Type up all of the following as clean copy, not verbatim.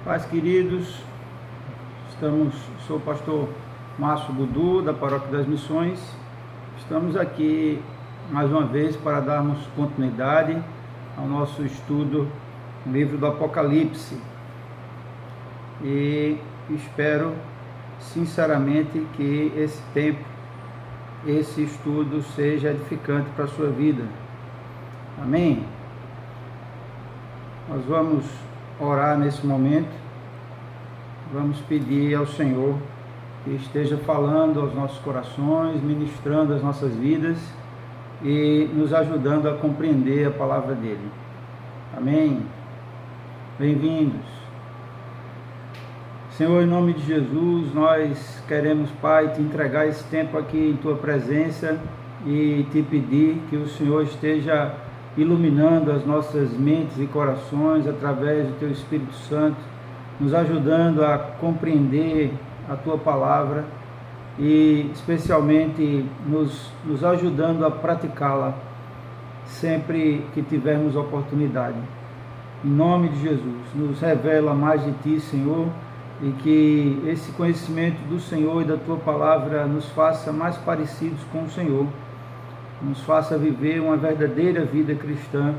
Pais queridos, sou o pastor Márcio Budu, da Paróquia das Missões. Estamos aqui mais uma vez para darmos continuidade ao nosso estudo no livro do Apocalipse. E espero sinceramente que esse tempo, esse estudo seja edificante para a sua vida. Amém? Nós vamos orar nesse momento, vamos pedir ao Senhor que esteja falando aos nossos corações, ministrando as nossas vidas e nos ajudando a compreender a palavra dele. Amém? Bem-vindos. Senhor, em nome de Jesus, nós queremos, Pai, te entregar esse tempo aqui em tua presença e te pedir que o Senhor esteja iluminando as nossas mentes e corações através do teu Espírito Santo, nos ajudando a compreender a tua palavra e especialmente nos ajudando a praticá-la sempre que tivermos oportunidade. Em nome de Jesus, nos revela mais de ti, Senhor, e que esse conhecimento do Senhor e da tua palavra nos faça mais parecidos com o Senhor, nos faça viver uma verdadeira vida cristã,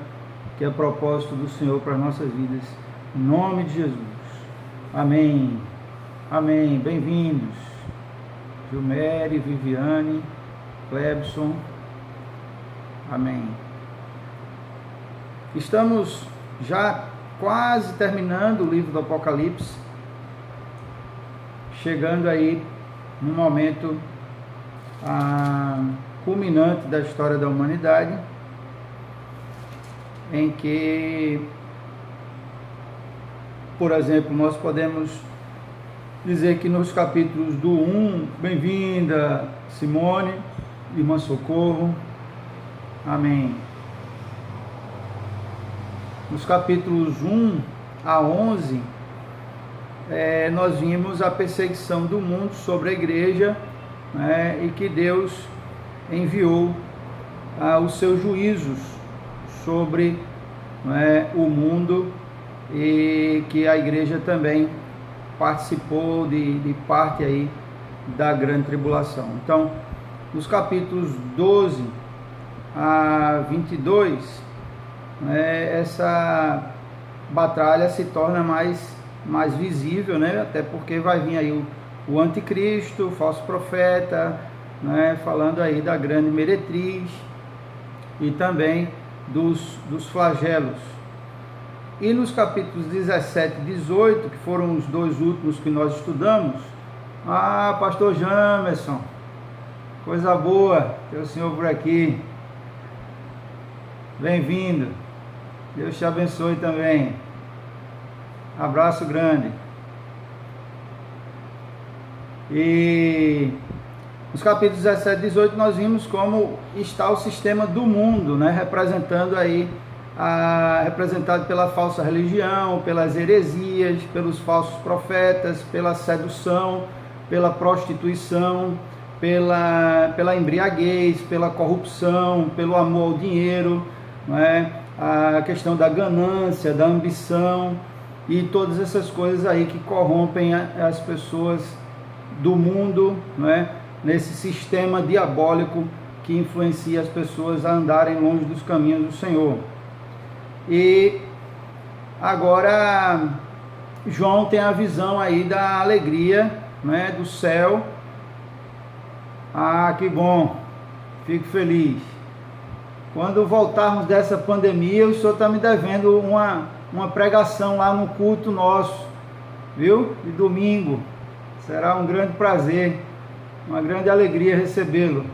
que é o propósito do Senhor para as nossas vidas. Em nome de Jesus. Amém. Amém. Bem-vindos. Gilmere, Viviane, Clebson. Amém. Estamos já quase terminando o livro do Apocalipse, chegando aí no momento culminante da história da humanidade, em que, por exemplo, nós podemos dizer que nos capítulos do 1, bem-vinda Simone, irmã Socorro, amém. Nos capítulos 1 a 11, nós vimos a perseguição do mundo sobre a igreja, né, e que Deus enviou os seus juízos sobre, né, o mundo, e que a igreja também participou de parte aí da grande tribulação. Então, nos capítulos 12 a 22, né, essa batalha se torna mais visível, né, até porque vai vir aí o anticristo, o falso profeta, né, falando aí da grande meretriz e também dos flagelos. E nos capítulos 17 e 18, que foram os dois últimos que nós estudamos, pastor Jamerson, coisa boa ter o senhor por aqui, bem-vindo, Deus te abençoe também, abraço grande. E nos capítulos 17 e 18 nós vimos como está o sistema do mundo, né, representado pela falsa religião, pelas heresias, pelos falsos profetas, pela sedução, pela prostituição, pela embriaguez, pela corrupção, pelo amor ao dinheiro, né, a questão da ganância, da ambição e todas essas coisas aí que corrompem as pessoas do mundo, né, nesse sistema diabólico que influencia as pessoas a andarem longe dos caminhos do Senhor. E agora João tem a visão aí da alegria, né, do céu. Que bom, fico feliz. Quando voltarmos dessa pandemia, o senhor está me devendo uma pregação lá no culto nosso, viu? De domingo. Será um grande prazer, uma grande alegria recebê-lo.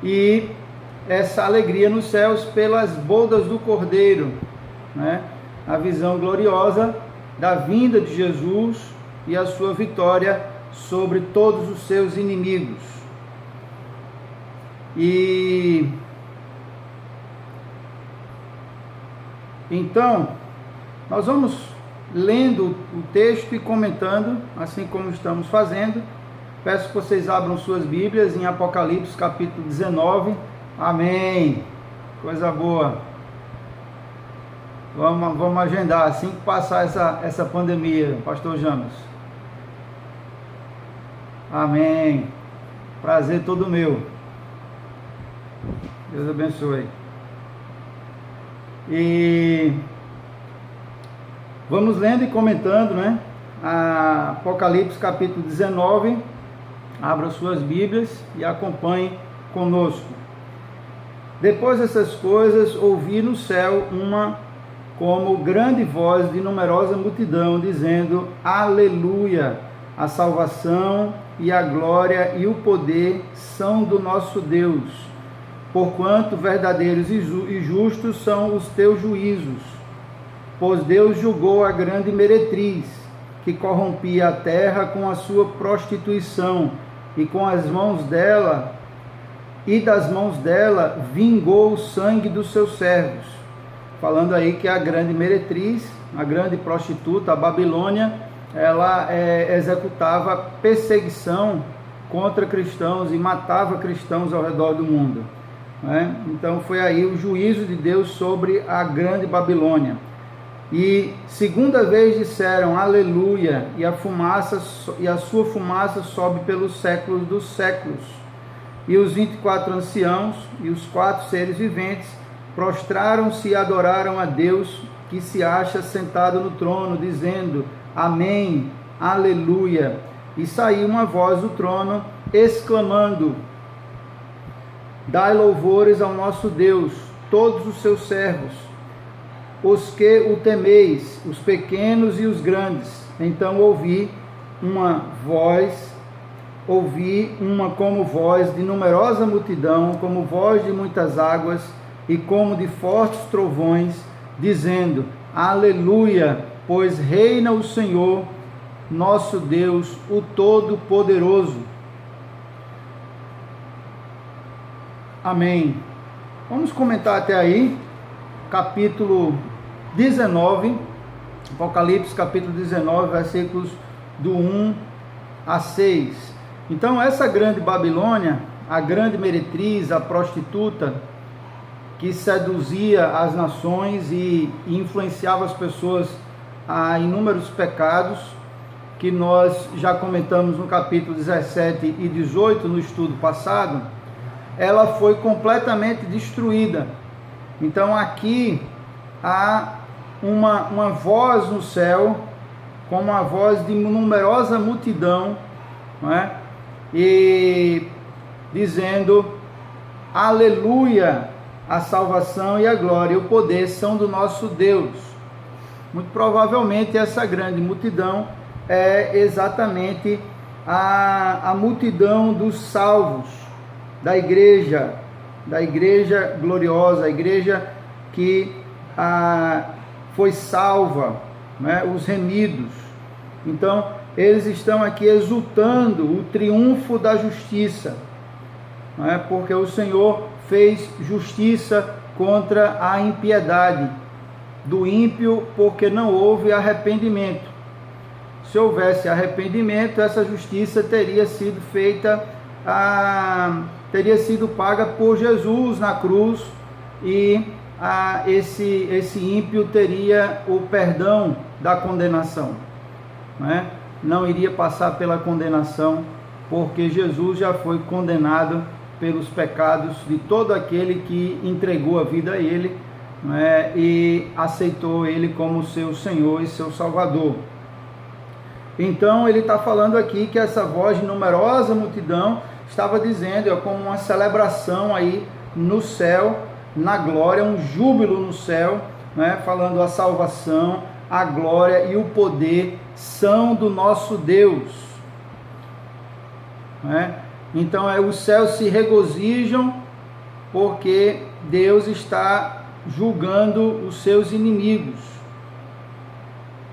E essa alegria nos céus pelas bodas do Cordeiro, né? A visão gloriosa da vinda de Jesus e a sua vitória sobre todos os seus inimigos. E então, nós vamos lendo o texto e comentando, assim como estamos fazendo. Peço que vocês abram suas Bíblias em Apocalipse capítulo 19. Amém. Coisa boa. Vamos agendar assim que passar essa pandemia, pastor James. Amém. Prazer todo meu. Deus abençoe. E vamos lendo e comentando, né? Apocalipse capítulo 19. Abra suas Bíblias e acompanhe conosco. Depois dessas coisas, ouvi no céu uma como grande voz de numerosa multidão, dizendo: Aleluia! A salvação e a glória e o poder são do nosso Deus, porquanto verdadeiros e justos são os teus juízos. Pois Deus julgou a grande meretriz, que corrompia a terra com a sua prostituição, e com as mãos dela, e das mãos dela vingou o sangue dos seus servos. Falando aí que a grande meretriz, a grande prostituta, a Babilônia, ela executava perseguição contra cristãos e matava cristãos ao redor do mundo, né? Então foi aí o juízo de Deus sobre a grande Babilônia. E segunda vez disseram aleluia, e a sua fumaça sobe pelos séculos dos séculos. E os 24 anciãos e os 4 seres viventes prostraram-se e adoraram a Deus, que se acha sentado no trono, dizendo: Amém, aleluia. E saiu uma voz do trono, exclamando: Dai louvores ao nosso Deus, todos os seus servos, os que o temeis, os pequenos e os grandes. Então ouvi uma como voz de numerosa multidão, como voz de muitas águas, e como de fortes trovões, dizendo: Aleluia, pois reina o Senhor, nosso Deus, o Todo-Poderoso. Amém. Vamos comentar até aí, capítulo 19, Apocalipse capítulo 19, versículos do 1 a 6. Então essa grande Babilônia, a grande meretriz, a prostituta, que seduzia as nações e influenciava as pessoas a inúmeros pecados, que nós já comentamos no capítulo 17 e 18 no estudo passado, ela foi completamente destruída. Então aqui há uma voz no céu, como a voz de numerosa multidão, não é? E dizendo: Aleluia, a salvação e a glória e o poder são do nosso Deus. Muito provavelmente essa grande multidão é exatamente a multidão dos salvos, da igreja gloriosa, a igreja que foi salva, né? Os remidos. Então eles estão aqui exultando o triunfo da justiça, né? Porque o Senhor fez justiça contra a impiedade do ímpio, porque não houve arrependimento. Se houvesse arrependimento, essa justiça teria sido feita, teria sido paga por Jesus na cruz, e esse ímpio teria o perdão da condenação, né? Não iria passar pela condenação, porque Jesus já foi condenado pelos pecados de todo aquele que entregou a vida a Ele, né? E aceitou Ele como seu Senhor e seu Salvador. Então ele está falando aqui que essa voz de numerosa multidão estava dizendo, é como uma celebração aí no céu, na glória, um júbilo no céu, né? Falando: a salvação, a glória e o poder são do nosso Deus, né? Então os céus se regozijam, porque Deus está julgando os seus inimigos.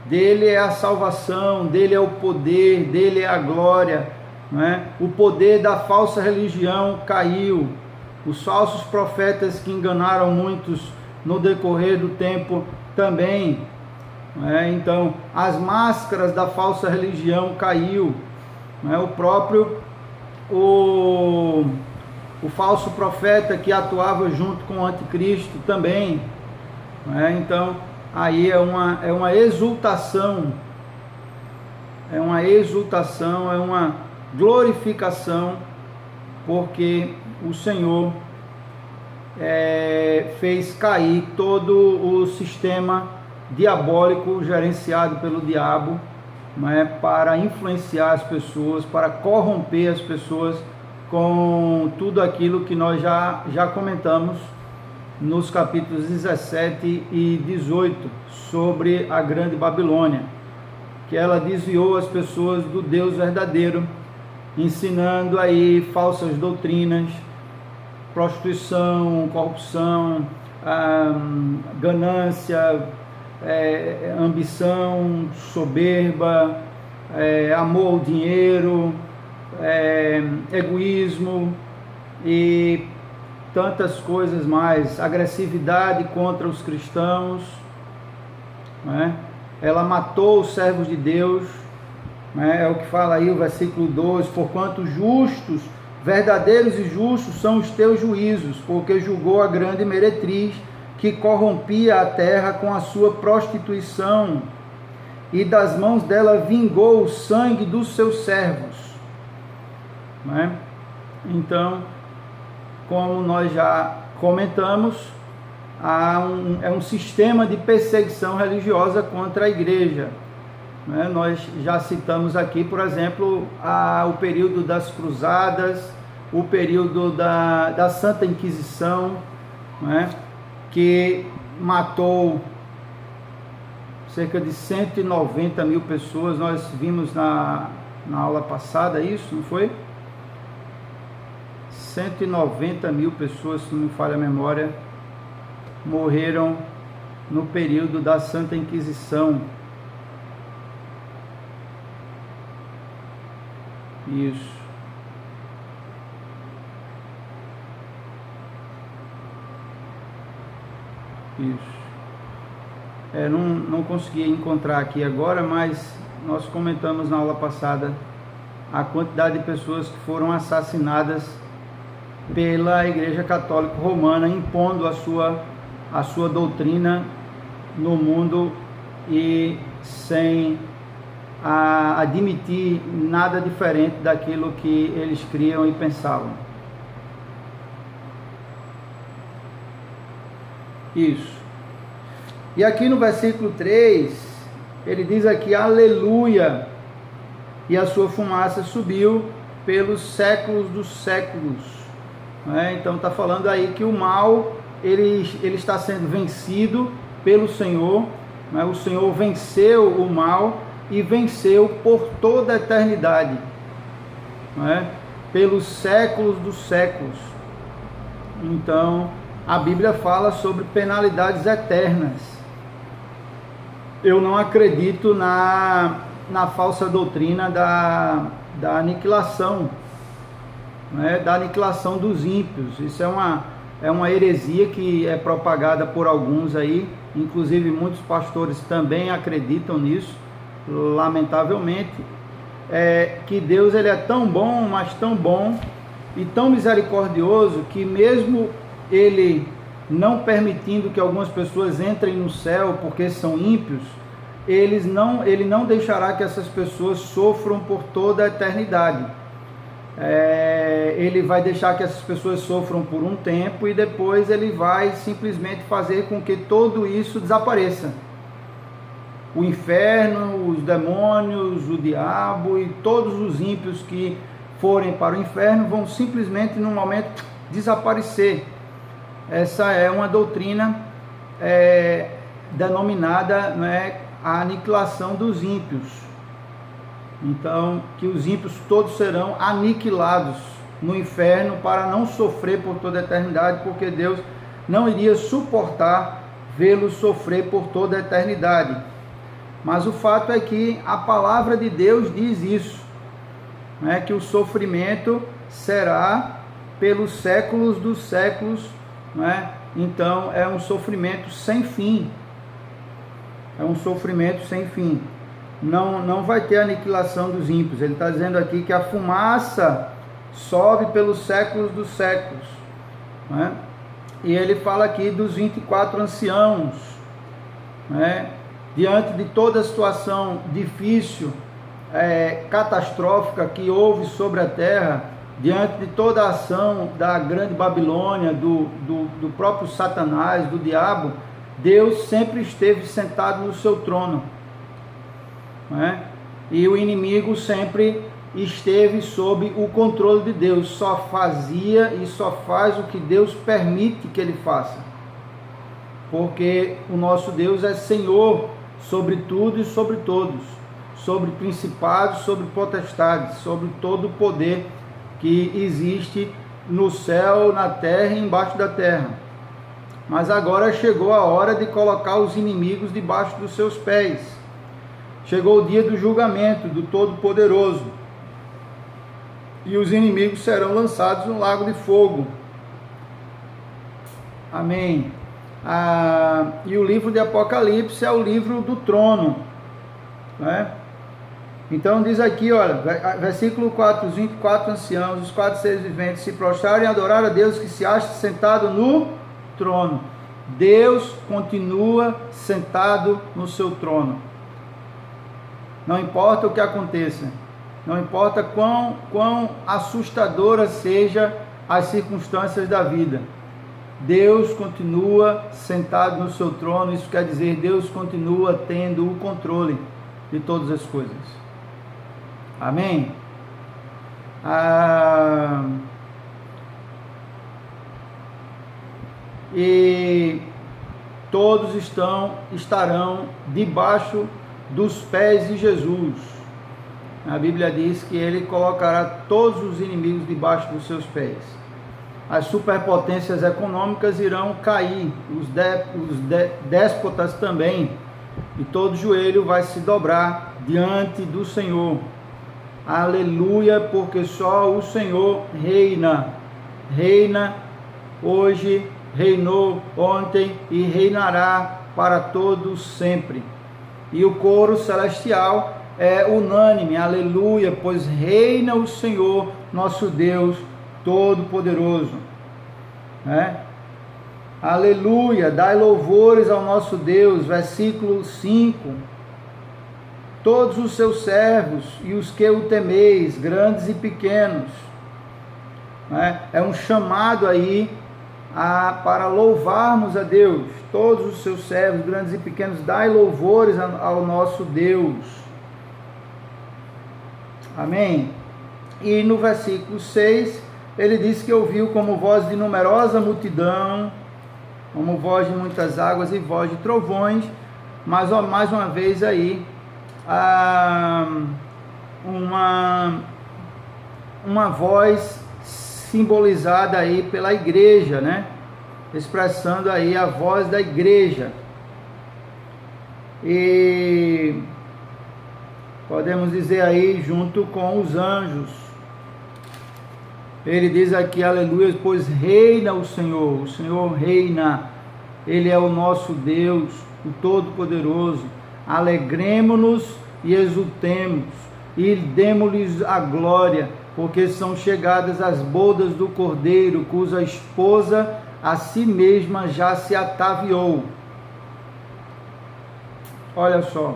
Dele é a salvação, dele é o poder, dele é a glória, né? O poder da falsa religião caiu. Os falsos profetas que enganaram muitos no decorrer do tempo também, né? Então as máscaras da falsa religião caiu, né? O próprio o falso profeta que atuava junto com o anticristo também, né? Então aí é uma exultação, é uma glorificação, porque o Senhor fez cair todo o sistema diabólico gerenciado pelo diabo, para influenciar as pessoas, para corromper as pessoas com tudo aquilo que nós já comentamos nos capítulos 17 e 18 sobre a grande Babilônia, que ela desviou as pessoas do Deus verdadeiro, ensinando aí falsas doutrinas, prostituição, corrupção, ganância, ambição, soberba, amor ao dinheiro, egoísmo e tantas coisas mais, agressividade contra os cristãos, Ela matou os servos de Deus, é o que fala aí o versículo 2, porquanto justos, verdadeiros e justos são os teus juízos, porque julgou a grande meretriz, que corrompia a terra com a sua prostituição, e das mãos dela vingou o sangue dos seus servos. Então, como nós já comentamos, é um sistema de perseguição religiosa contra a igreja. Nós já citamos aqui, por exemplo, o período das cruzadas, o período da Santa Inquisição, que matou cerca de 190 mil pessoas. Nós vimos na aula passada isso, não foi? 190 mil pessoas, se não me falha a memória, morreram no período da Santa Inquisição. Isso. Não consegui encontrar aqui agora, mas nós comentamos na aula passada a quantidade de pessoas que foram assassinadas pela Igreja Católica Romana, impondo a sua doutrina no mundo e sem admitir nada diferente daquilo que eles criam e pensavam. Isso. E aqui no versículo 3, ele diz aqui, aleluia, e a sua fumaça subiu pelos séculos dos séculos. Então está falando aí que o mal, ele está sendo vencido pelo Senhor, o Senhor venceu o mal e venceu por toda a eternidade, pelos séculos dos séculos. Então a Bíblia fala sobre penalidades eternas. Eu não acredito na falsa doutrina da aniquilação, da aniquilação dos ímpios. Isso é uma heresia que é propagada por alguns aí, inclusive muitos pastores também acreditam nisso, lamentavelmente. Que Deus, ele é tão bom, mas tão bom e tão misericordioso, que mesmo ele não permitindo que algumas pessoas entrem no céu porque são ímpios, ele não deixará que essas pessoas sofram por toda a eternidade. Ele vai deixar que essas pessoas sofram por um tempo e depois ele vai simplesmente fazer com que tudo isso desapareça. O inferno, os demônios, o diabo e todos os ímpios que forem para o inferno vão simplesmente num momento desaparecer. Essa é uma doutrina denominada a aniquilação dos ímpios. Então, que os ímpios todos serão aniquilados no inferno para não sofrer por toda a eternidade, porque Deus não iria suportar vê-los sofrer por toda a eternidade. Mas o fato é que a palavra de Deus diz isso, que o sofrimento será pelos séculos dos séculos. Então é um sofrimento sem fim, não vai ter aniquilação dos ímpios. Ele está dizendo aqui que a fumaça sobe pelos séculos dos séculos, E ele fala aqui dos 24 anciãos, né? Diante de toda a situação difícil, catastrófica que houve sobre a terra, diante de toda a ação da grande Babilônia, do próprio Satanás, do diabo, Deus sempre esteve sentado no seu trono, né? E o inimigo sempre esteve sob o controle de Deus, só fazia e só faz o que Deus permite que ele faça, porque o nosso Deus é Senhor sobre tudo e sobre todos, sobre principados, sobre potestades, sobre todo o poder que existe no céu, na terra e embaixo da terra. Mas agora chegou a hora de colocar os inimigos debaixo dos seus pés. Chegou o dia do julgamento do Todo-Poderoso, e os inimigos serão lançados no lago de fogo. Amém. E o livro de Apocalipse é o livro do trono, né? Então diz aqui, olha, versículo 4, os 24 anciãos, os 4 seres viventes se prostraram e adoraram a Deus que se acha sentado no trono. Deus continua sentado no seu trono. Não importa o que aconteça, não importa quão assustadora seja as circunstâncias da vida, Deus continua sentado no seu trono. Isso quer dizer, Deus continua tendo o controle de todas as coisas. Amém? E todos estarão debaixo dos pés de Jesus. A Bíblia diz que ele colocará todos os inimigos debaixo dos seus pés. As superpotências econômicas irão cair, os déspotas também, e todo joelho vai se dobrar diante do Senhor. Aleluia, porque só o Senhor reina. Reina hoje, reinou ontem e reinará para todos sempre. E o coro celestial é unânime, aleluia, pois reina o Senhor, nosso Deus Todo-Poderoso, né? Aleluia, dai louvores ao nosso Deus, versículo 5, todos os seus servos e os que o temeis, grandes e pequenos, né? É um chamado aí para louvarmos a Deus, todos os seus servos, grandes e pequenos, dai louvores ao nosso Deus, amém? E no versículo 6, ele diz que ouviu como voz de numerosa multidão, como voz de muitas águas e voz de trovões, mas mais uma vez aí, uma voz simbolizada aí pela igreja, né? Expressando aí a voz da igreja. E podemos dizer aí junto com os anjos. Ele diz aqui, aleluia, pois reina o Senhor reina, Ele é o nosso Deus, o Todo-Poderoso. Alegremo-nos e exultemos, e demo-lhes a glória, porque são chegadas as bodas do Cordeiro, cuja esposa a si mesma já se ataviou. Olha só,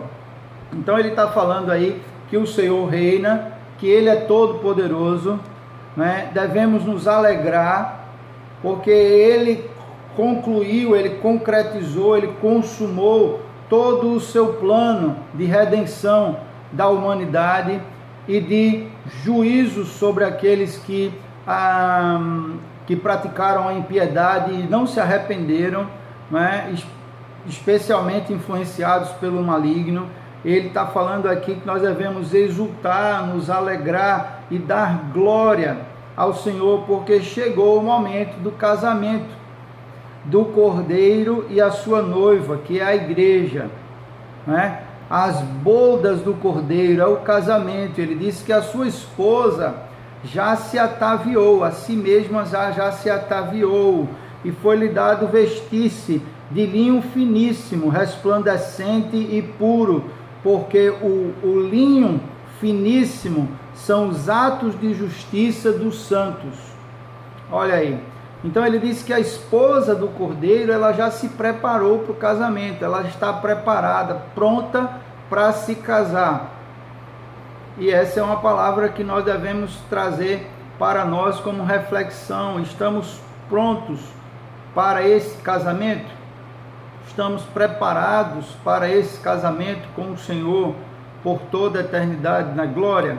então ele está falando aí que o Senhor reina, que Ele é Todo-Poderoso, né? Devemos nos alegrar, porque Ele concluiu, Ele concretizou, Ele consumou todo o seu plano de redenção da humanidade e de juízo sobre aqueles que praticaram a impiedade e não se arrependeram, né? Especialmente influenciados pelo maligno. Ele está falando aqui que nós devemos exultar, nos alegrar e dar glória ao Senhor, porque chegou o momento do casamento do Cordeiro e a sua noiva, que é a igreja, né? As bodas do Cordeiro é o casamento. Ele disse que a sua esposa já se ataviou, a si mesma já se ataviou, e foi-lhe dado vestir-se de linho finíssimo, resplandecente e puro, porque o linho finíssimo são os atos de justiça dos santos. Olha aí, Então ele diz que a esposa do cordeiro, ela já se preparou para o casamento, ela está preparada, pronta para se casar. E essa é uma palavra que nós devemos trazer para nós como reflexão. Estamos prontos para esse casamento? Estamos preparados para esse casamento com o Senhor por toda a eternidade na glória?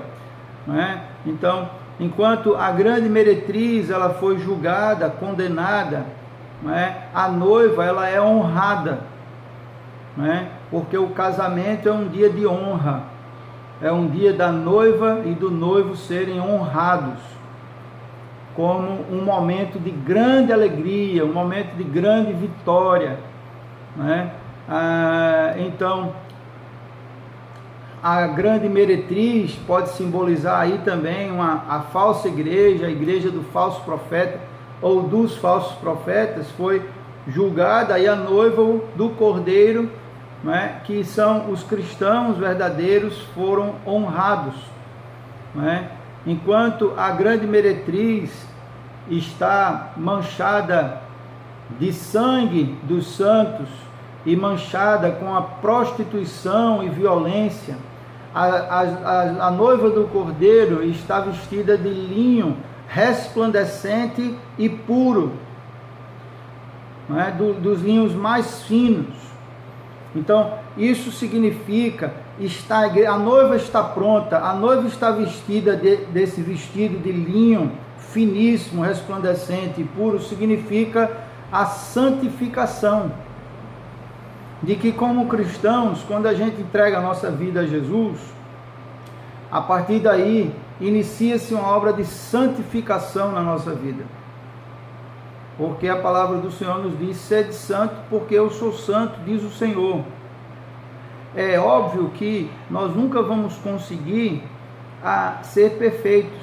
Não é? Então, enquanto a grande meretriz ela foi julgada, condenada, não é? A noiva ela é honrada, não é? Porque o casamento é um dia de honra, é um dia da noiva e do noivo serem honrados, como um momento de grande alegria, um momento de grande vitória, não é? Então, a grande meretriz pode simbolizar aí também a falsa igreja, a igreja do falso profeta ou dos falsos profetas, foi julgada, e a noiva do cordeiro, né, que são os cristãos verdadeiros, foram honrados, né? Enquanto a grande meretriz está manchada de sangue dos santos e manchada com a prostituição e violência, a noiva do cordeiro está vestida de linho resplandecente e puro, não é? Dos linhos mais finos. Então, isso significa, a noiva está pronta, a noiva está vestida desse vestido de linho finíssimo, resplandecente e puro, significa a santificação. De que, como cristãos, quando a gente entrega a nossa vida a Jesus, a partir daí inicia-se uma obra de santificação na nossa vida. Porque a palavra do Senhor nos diz: sede santo, porque eu sou santo, diz o Senhor. É óbvio que nós nunca vamos conseguir ser perfeitos.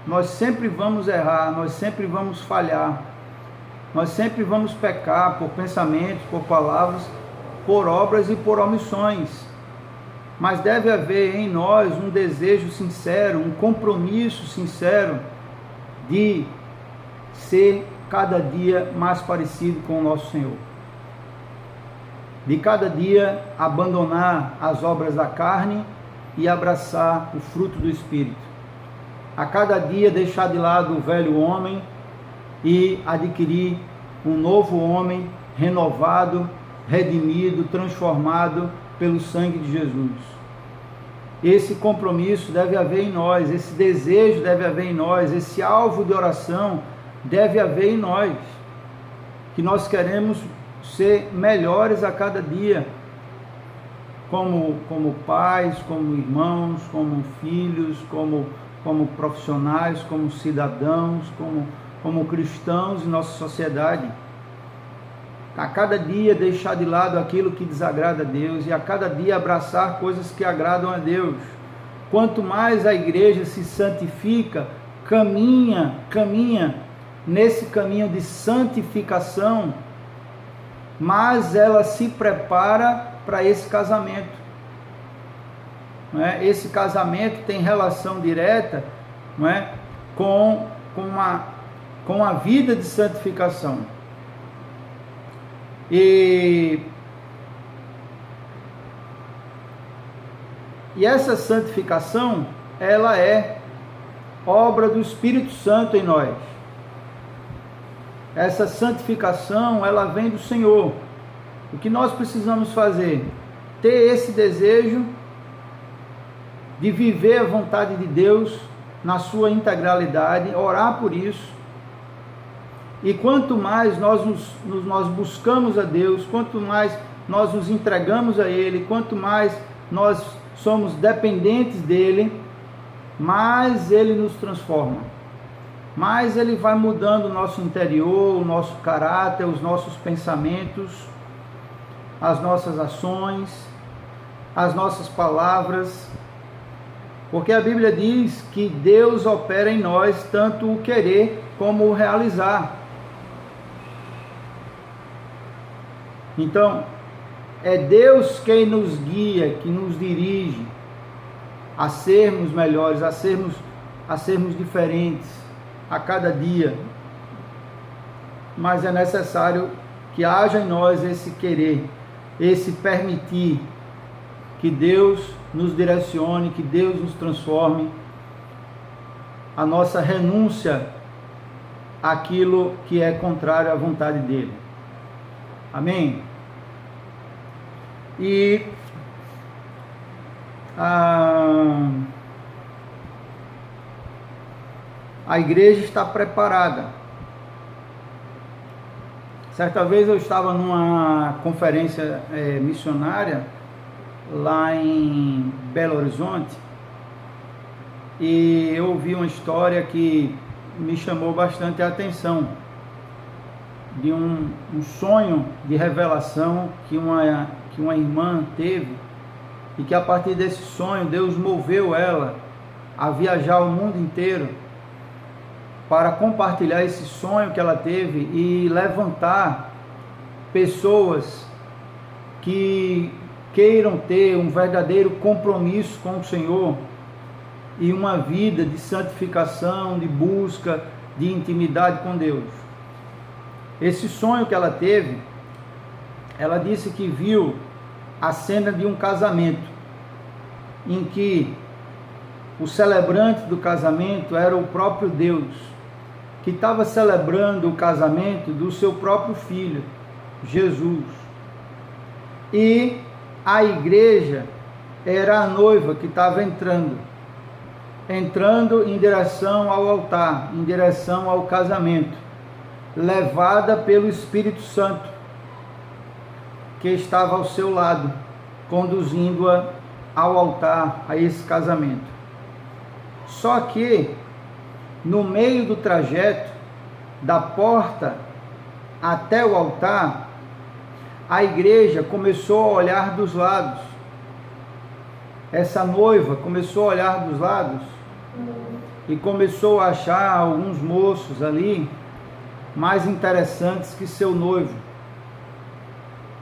Nós sempre vamos errar, nós sempre vamos falhar. Nós sempre vamos pecar por pensamentos, por palavras, por obras e por omissões. Mas deve haver em nós um desejo sincero, um compromisso sincero de ser cada dia mais parecido com o nosso Senhor. De cada dia abandonar as obras da carne e abraçar o fruto do Espírito. A cada dia deixar de lado o velho homem e adquirir um novo homem renovado, redimido, transformado pelo sangue de Jesus. Esse compromisso deve haver em nós, esse desejo deve haver em nós, esse alvo de oração deve haver em nós, que nós queremos ser melhores a cada dia, como pais, como irmãos, como filhos, como profissionais, como cidadãos, como cristãos em nossa sociedade. A cada dia deixar de lado aquilo que desagrada a Deus e a cada dia abraçar coisas que agradam a Deus. Quanto mais a igreja se santifica, caminha nesse caminho de santificação, mais ela se prepara para esse casamento. Não é? Esse casamento tem relação direta, não é? com a vida de santificação. E essa santificação, ela é obra do Espírito Santo em nós. Essa santificação, ela vem do Senhor. O que nós precisamos fazer? Ter esse desejo de viver a vontade de Deus na sua integralidade, orar por isso. E quanto mais nós buscamos a Deus, quanto mais nós nos entregamos a Ele, quanto mais nós somos dependentes dEle, mais Ele nos transforma. Mais Ele vai mudando o nosso interior, o nosso caráter, os nossos pensamentos, as nossas ações, as nossas palavras. Porque a Bíblia diz que Deus opera em nós tanto o querer como o realizar. Então, é Deus quem nos guia, que nos dirige a sermos melhores, a sermos diferentes a cada dia. mas é necessário que haja em nós esse querer, esse permitir que Deus nos direcione, que Deus nos transforme, a nossa renúncia àquilo que é contrário à vontade dele. Amém? E a igreja está preparada. Certa vez eu estava numa conferência missionária lá em Belo Horizonte e eu ouvi uma história que me chamou bastante a atenção, de um sonho de revelação que uma irmã teve, e que a partir desse sonho Deus moveu ela a viajar o mundo inteiro para compartilhar esse sonho que ela teve e levantar pessoas que queiram ter um verdadeiro compromisso com o Senhor e uma vida de santificação, de busca, de intimidade com Deus. Esse sonho que ela teve, ela disse que viu a cena de um casamento, em que o celebrante do casamento era o próprio Deus, que estava celebrando o casamento do seu próprio filho, Jesus. E a igreja era a noiva que estava entrando em direção ao altar, em direção ao casamento, levada pelo Espírito Santo, que estava ao seu lado, conduzindo-a ao altar, a esse casamento. Só que, no meio do trajeto, da porta até o altar, a igreja começou a olhar dos lados. Essa noiva começou a olhar dos lados e começou a achar alguns moços ali mais interessantes que seu noivo.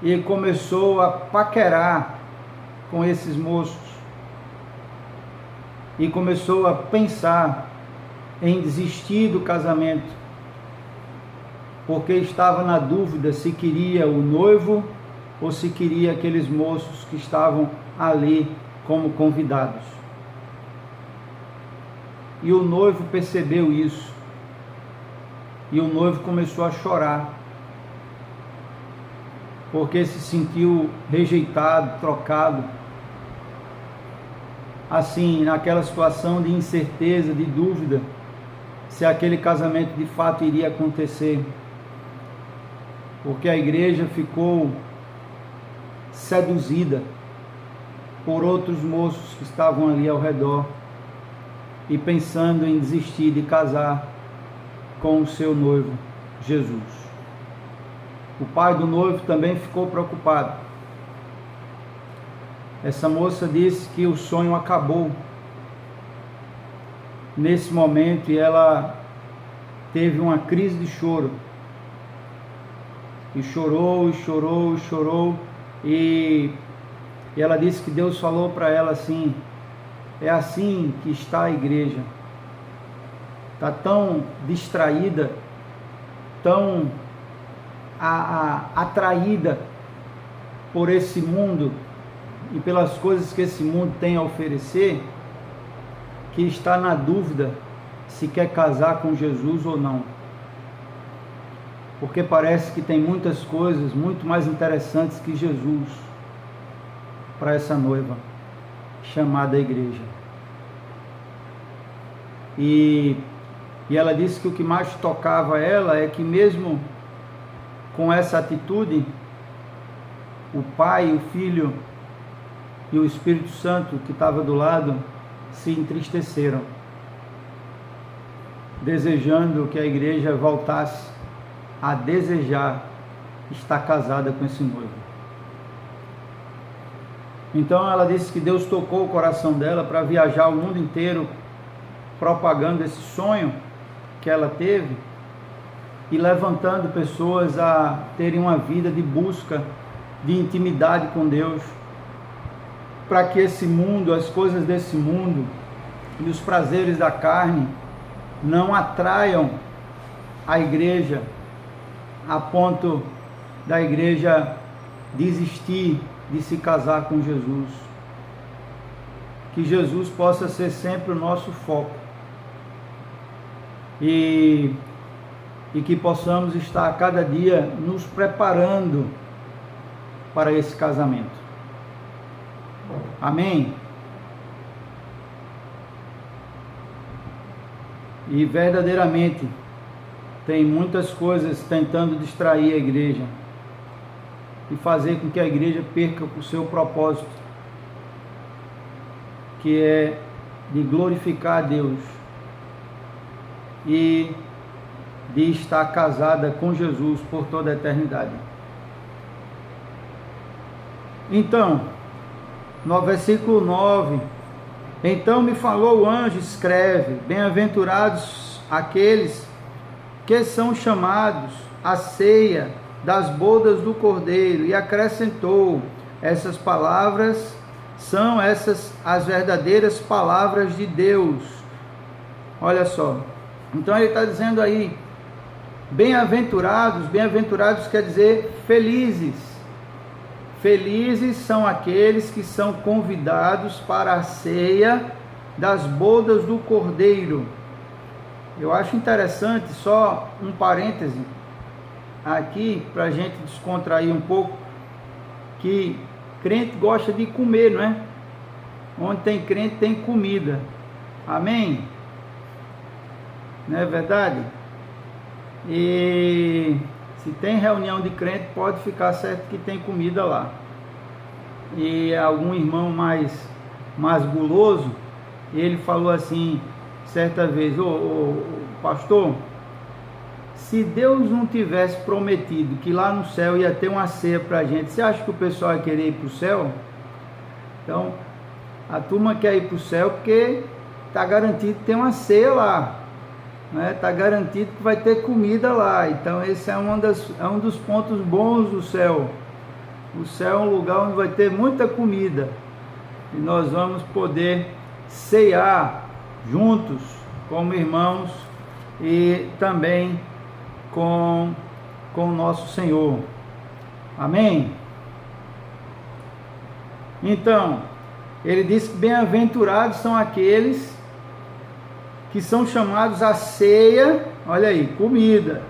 E começou a paquerar com esses moços. E começou a pensar em desistir do casamento, porque estava na dúvida se queria o noivo ou se queria aqueles moços que estavam ali como convidados. E o noivo percebeu isso. E o noivo começou a chorar, porque se sentiu rejeitado, trocado, assim, naquela situação de incerteza, de dúvida, se aquele casamento de fato iria acontecer, porque a igreja ficou seduzida por outros moços que estavam ali ao redor e pensando em desistir de casar com o seu noivo, Jesus. O pai do noivo também ficou preocupado. Essa moça disse que o sonho acabou nesse momento e ela teve uma crise de choro. E chorou, e chorou, e chorou. E ela disse que Deus falou para ela assim: é assim que está a igreja. Está tão distraída, tão atraída por esse mundo e pelas coisas que esse mundo tem a oferecer, que está na dúvida se quer casar com Jesus ou não. Porque parece que tem muitas coisas muito mais interessantes que Jesus para essa noiva chamada igreja. E ela disse que o que mais tocava ela é que mesmo com essa atitude, o Pai, o Filho e o Espírito Santo que estava do lado se entristeceram, desejando que a igreja voltasse a desejar estar casada com esse noivo. Então ela disse que Deus tocou o coração dela para viajar o mundo inteiro propagando esse sonho que ela teve e levantando pessoas a terem uma vida de busca, de intimidade com Deus, para que esse mundo, as coisas desse mundo e os prazeres da carne não atraiam a igreja a ponto da igreja desistir de se casar com Jesus. Que Jesus possa ser sempre o nosso foco. E que possamos estar a cada dia nos preparando para esse casamento. Amém? E verdadeiramente tem muitas coisas tentando distrair a igreja e fazer com que a igreja perca o seu propósito, que é de glorificar a Deus e de estar casada com Jesus por toda a eternidade. Então, no versículo 9, então me falou o anjo, escreve, bem-aventurados aqueles que são chamados à ceia das bodas do Cordeiro, e acrescentou, essas palavras são as verdadeiras palavras de Deus. Olha só, então ele está dizendo aí, bem-aventurados, bem-aventurados quer dizer felizes. Felizes são aqueles que são convidados para a ceia das bodas do Cordeiro. Eu acho interessante, só um parêntese aqui, para a gente descontrair um pouco, que crente gosta de comer, não é? Onde tem crente tem comida. Amém? Não é verdade? E se tem reunião de crente, pode ficar certo que tem comida lá. E algum irmão mais guloso, ele falou assim, certa vez, ô pastor, se Deus não tivesse prometido que lá no céu ia ter uma ceia para a gente, você acha que o pessoal ia querer ir para o céu? Então, a turma quer ir para o céu porque está garantido que tem uma ceia lá. Está garantido que vai ter comida lá. Então esse é um dos pontos bons do céu. O céu é um lugar onde vai ter muita comida e nós vamos poder ceiar juntos como irmãos e também com o nosso Senhor. Amém? Então ele diz que bem-aventurados são aqueles que são chamados à ceia, olha aí, comida,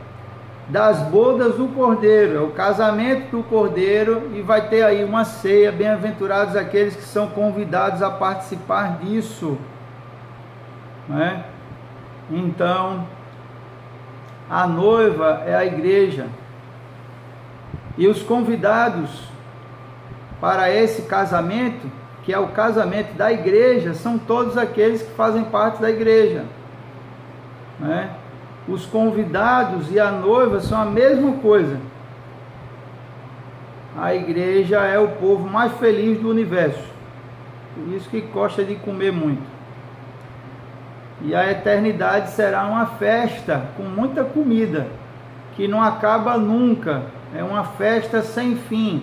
das bodas do Cordeiro, é o casamento do Cordeiro, e vai ter aí uma ceia, bem-aventurados aqueles que são convidados a participar disso, né? Então, a noiva é a igreja, e os convidados para esse casamento, que é o casamento da igreja, são todos aqueles que fazem parte da igreja, né? Os convidados e a noiva são a mesma coisa. A igreja é o povo mais feliz do universo, por isso que gosta de comer muito. E a eternidade será uma festa com muita comida, que não acaba nunca, é uma festa sem fim.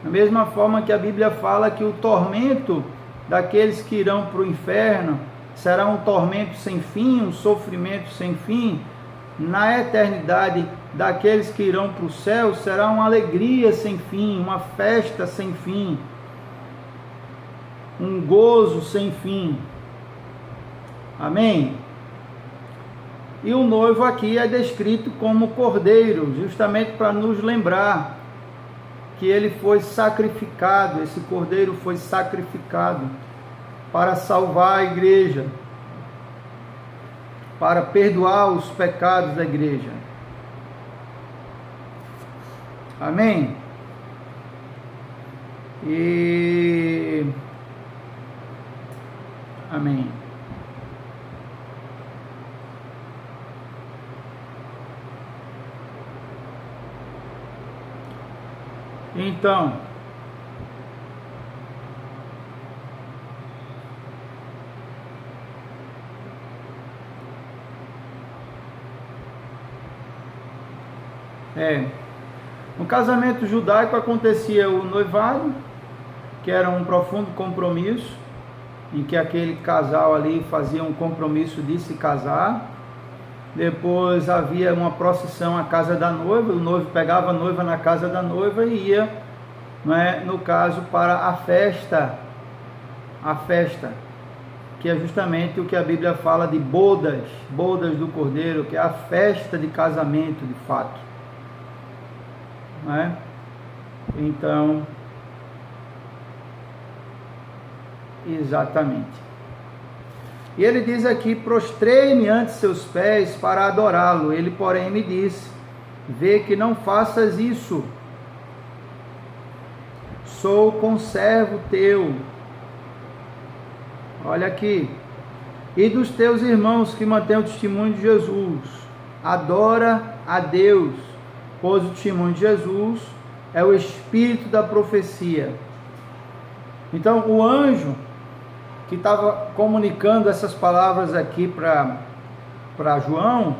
Da mesma forma que a Bíblia fala que o tormento daqueles que irão para o inferno será um tormento sem fim, um sofrimento sem fim, na eternidade daqueles que irão para o céu será uma alegria sem fim, uma festa sem fim, um gozo sem fim. Amém? E o noivo aqui é descrito como cordeiro, justamente para nos lembrar que ele foi sacrificado, esse cordeiro foi sacrificado para salvar a igreja, para perdoar os pecados da igreja. Amém? Amém. Então, no casamento judaico acontecia o noivado, que era um profundo compromisso, em que aquele casal ali fazia um compromisso de se casar, Depois havia uma procissão à casa da noiva, o noivo pegava a noiva na casa da noiva e ia, né, no caso, para a festa, que é justamente o que a Bíblia fala de bodas do Cordeiro, que é a festa de casamento de fato, né? Então, exatamente. E ele diz aqui: prostrei-me ante seus pés para adorá-lo. Ele, porém, me disse: vê que não faças isso. Sou conservo teu. Olha aqui. E dos teus irmãos que mantêm o testemunho de Jesus. Adora a Deus, pois o testemunho de Jesus é o espírito da profecia. Então, o anjo que estava comunicando essas palavras aqui para João,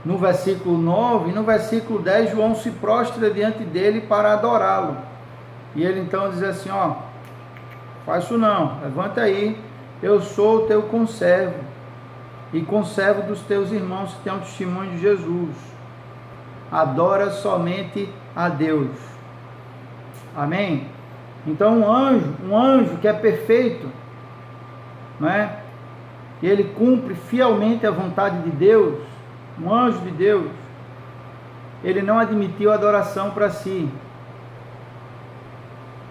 no versículo 9, e no versículo 10, João se prostra diante dele para adorá-lo. E ele então diz assim: ó, faz isso não, levanta aí, eu sou o teu conservo, e conservo dos teus irmãos que têm o testemunho de Jesus. Adora somente a Deus. Amém? Então um anjo que é perfeito, né? E ele cumpre fielmente a vontade de Deus, um anjo de Deus, ele não admitiu adoração para si.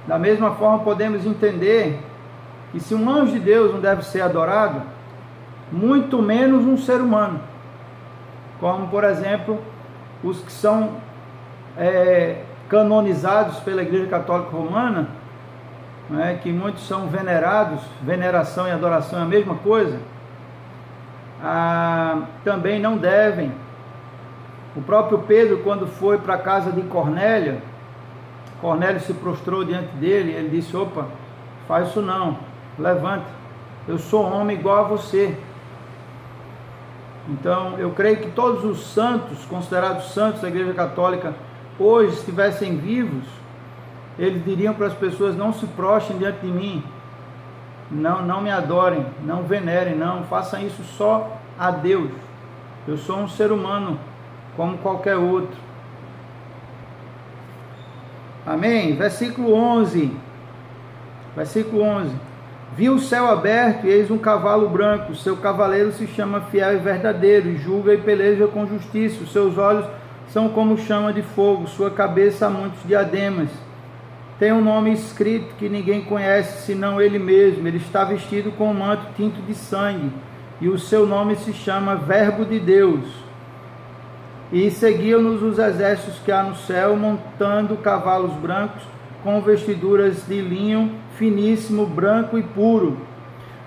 Da mesma forma podemos entender que se um anjo de Deus não deve ser adorado, muito menos um ser humano, como por exemplo os que são canonizados pela Igreja Católica Romana, né, que muitos são venerados, veneração e adoração é a mesma coisa, também não devem. O próprio Pedro, quando foi para a casa de Cornélio se prostrou diante dele, ele disse: opa, faz isso não, levanta, eu sou homem igual a você. Então eu creio que todos os santos, considerados santos da Igreja Católica, hoje, se estivessem vivos, eles diriam para as pessoas: não se prostrem diante de mim, não me adorem, não venerem, não, façam isso só a Deus. Eu sou um ser humano como qualquer outro. Amém? Versículo 11. Vi o céu aberto e eis um cavalo branco, seu cavaleiro se chama Fiel e Verdadeiro, e julga e peleja com justiça, os seus olhos são como chama de fogo, sua cabeça há muitos diademas. Tem um nome escrito que ninguém conhece senão ele mesmo. Ele está vestido com um manto tinto de sangue, e o seu nome se chama Verbo de Deus. E seguiam-nos os exércitos que há no céu, montando cavalos brancos, com vestiduras de linho finíssimo, branco e puro.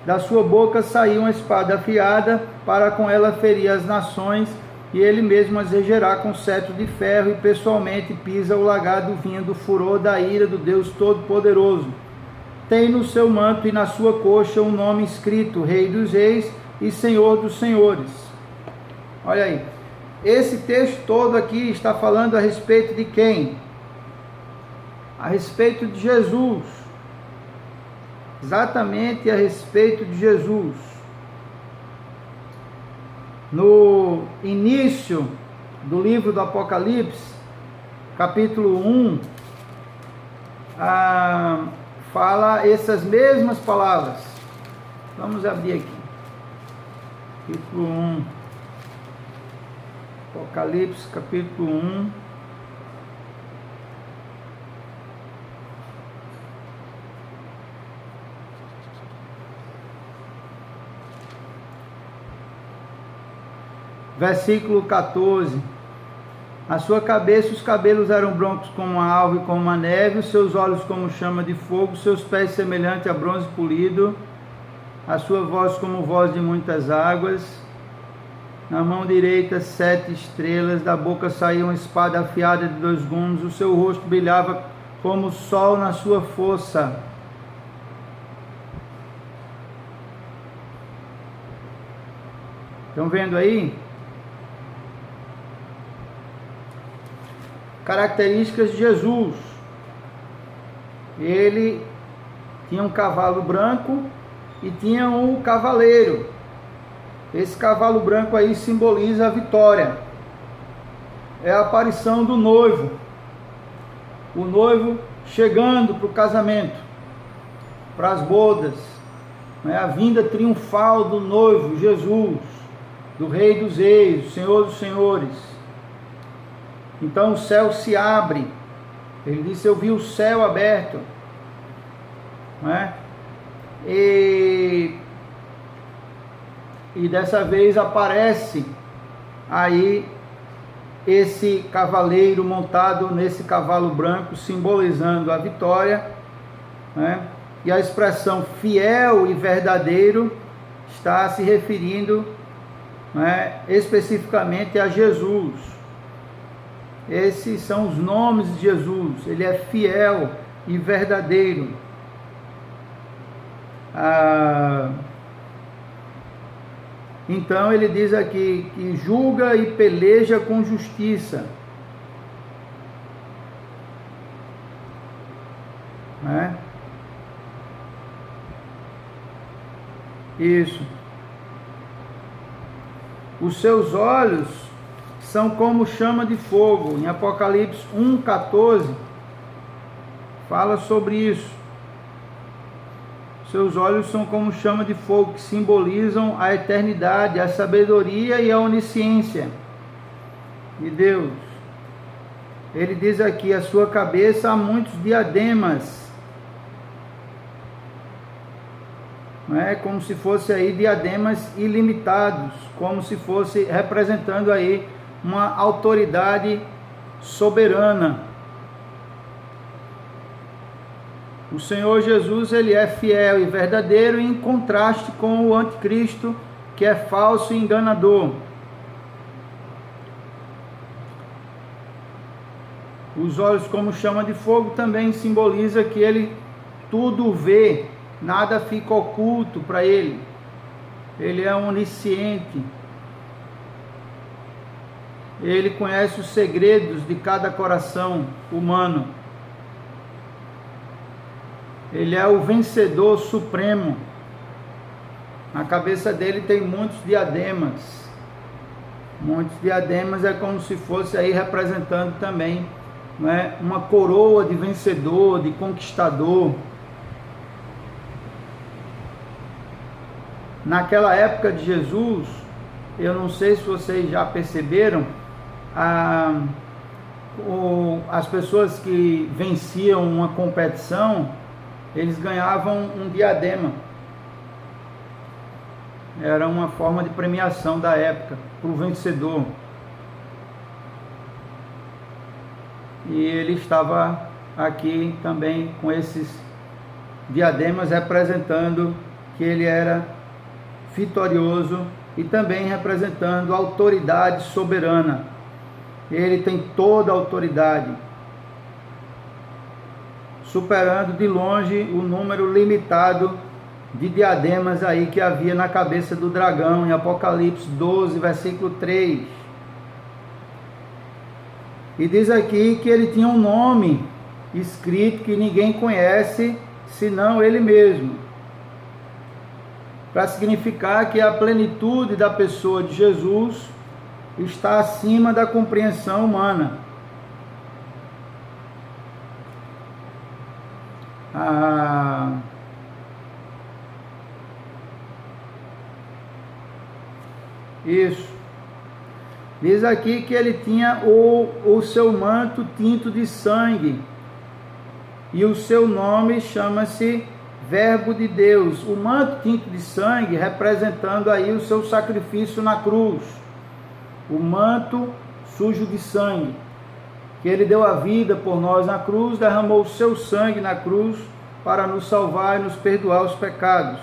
Da sua boca saiu uma espada afiada, para com ela ferir as nações, e ele mesmo as regerá com cetro de ferro, e pessoalmente pisa o lagar do vinho do furor da ira do Deus Todo-Poderoso. Tem no seu manto e na sua coxa um nome escrito: Rei dos Reis e Senhor dos Senhores. Olha aí, esse texto todo aqui está falando a respeito de quem? A respeito de Jesus. Exatamente a respeito de Jesus. No início do livro do Apocalipse, capítulo 1, fala essas mesmas palavras. Vamos abrir aqui. Capítulo 1. Apocalipse, capítulo 1. Versículo 14. A sua cabeça os cabelos eram brancos como a alva e como a neve, os seus olhos como chama de fogo, seus pés semelhante a bronze polido, a sua voz como voz de muitas águas. Na mão direita 7 estrelas, da boca saía uma espada afiada de 2 gumes, o seu rosto brilhava como o sol na sua força. Estão vendo aí? Características de Jesus. Ele tinha um cavalo branco e tinha um cavaleiro. Esse cavalo branco aí simboliza a vitória. É a aparição do noivo. O noivo chegando para o casamento, para as bodas. É a vinda triunfal do noivo, Jesus, do Rei dos Reis, do Senhor dos Senhores. Então o céu se abre. Ele disse: eu vi o céu aberto. E dessa vez aparece aí esse cavaleiro montado nesse cavalo branco, simbolizando a vitória, e a expressão fiel e verdadeiro está se referindo, especificamente a Jesus. Esses são os nomes de Jesus. Ele é fiel e verdadeiro. Então ele diz aqui que julga e peleja com justiça. Isso. Os seus olhos são como chama de fogo. Em Apocalipse 1,14 fala sobre isso. Seus olhos são como chama de fogo, que simbolizam a eternidade, a sabedoria e a onisciência de Deus. Ele diz aqui: a sua cabeça há muitos diademas. Como se fosse aí diademas ilimitados, como se fosse representando aí uma autoridade soberana. O Senhor Jesus, ele é fiel e verdadeiro, em contraste com o anticristo, que é falso e enganador. Os olhos como chama de fogo também simboliza que ele tudo vê, nada fica oculto para ele. Ele é onisciente. Ele conhece os segredos de cada coração humano. Ele é o vencedor supremo. Na cabeça dele tem muitos diademas. Muitos diademas é como se fosse aí representando também, uma coroa de vencedor, de conquistador. Naquela época de Jesus, eu não sei se vocês já perceberam, as pessoas que venciam uma competição, eles ganhavam um diadema. Era uma forma de premiação da época para o vencedor. E ele estava aqui também com esses diademas, representando que ele era vitorioso e também representando a autoridade soberana. Ele tem toda a autoridade, superando de longe o número limitado de diademas aí que havia na cabeça do dragão, em Apocalipse 12, versículo 3. E diz aqui que ele tinha um nome escrito que ninguém conhece, senão ele mesmo, para significar que a plenitude da pessoa de Jesus está acima da compreensão humana. Isso. Diz aqui que ele tinha o seu manto tinto de sangue, e o seu nome chama-se Verbo de Deus. O manto tinto de sangue representando aí o seu sacrifício na cruz. O manto sujo de sangue, que ele deu a vida por nós na cruz, derramou o seu sangue na cruz para nos salvar e nos perdoar os pecados.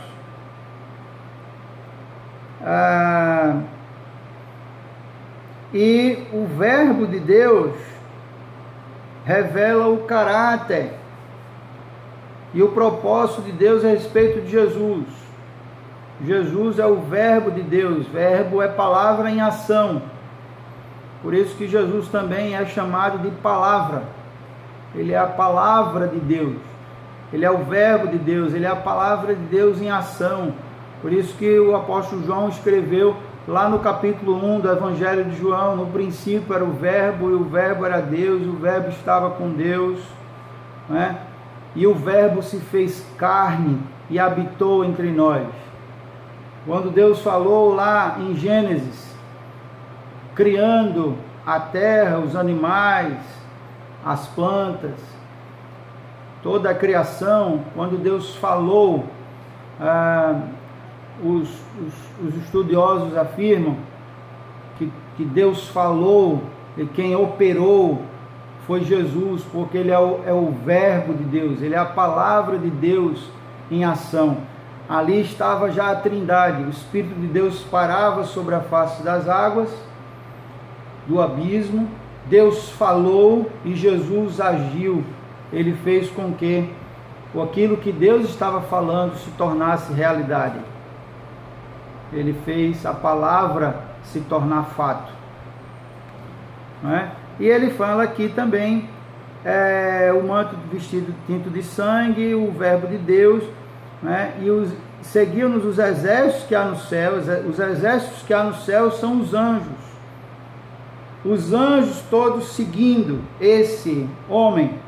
E o Verbo de Deus revela o caráter e o propósito de Deus a respeito de Jesus. Jesus é o Verbo de Deus. Verbo é palavra em ação. Por isso que Jesus também é chamado de palavra. Ele é a palavra de Deus. Ele é o Verbo de Deus. Ele é a palavra de Deus em ação. Por isso que o apóstolo João escreveu lá no capítulo 1 do Evangelho de João: no princípio era o Verbo, e o Verbo era Deus, o Verbo estava com Deus, né? E o Verbo se fez carne e habitou entre nós. Quando Deus falou lá em Gênesis, criando a terra, os animais, as plantas, toda a criação, quando Deus falou, os estudiosos afirmam que Deus falou e quem operou foi Jesus, porque Ele é o Verbo de Deus, Ele é a palavra de Deus em ação. Ali estava já a Trindade, o Espírito de Deus parava sobre a face das águas, do abismo, Deus falou e Jesus agiu. Ele fez com que aquilo que Deus estava falando se tornasse realidade. Ele fez a palavra se tornar fato, não é? E ele fala aqui também, o manto vestido tinto de sangue, o Verbo de Deus, né? E seguiam-nos os exércitos que há no céu. Os exércitos que há no céu são os anjos. Os anjos todos seguindo esse homem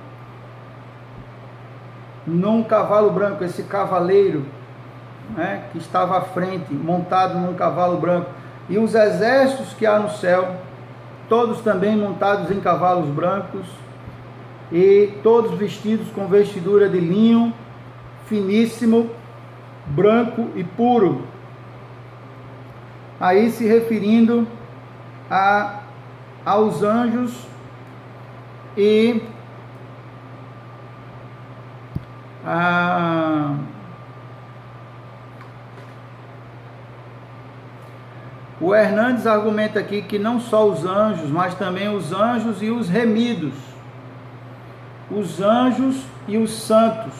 num cavalo branco, esse cavaleiro, né, que estava à frente, montado num cavalo branco. E os exércitos que há no céu, todos também montados em cavalos brancos, e todos vestidos com vestidura de linho finíssimo, branco e puro. Aí se referindo aos anjos e o Hernandes argumenta aqui que não só os anjos, mas também os anjos e os remidos, os anjos e os santos,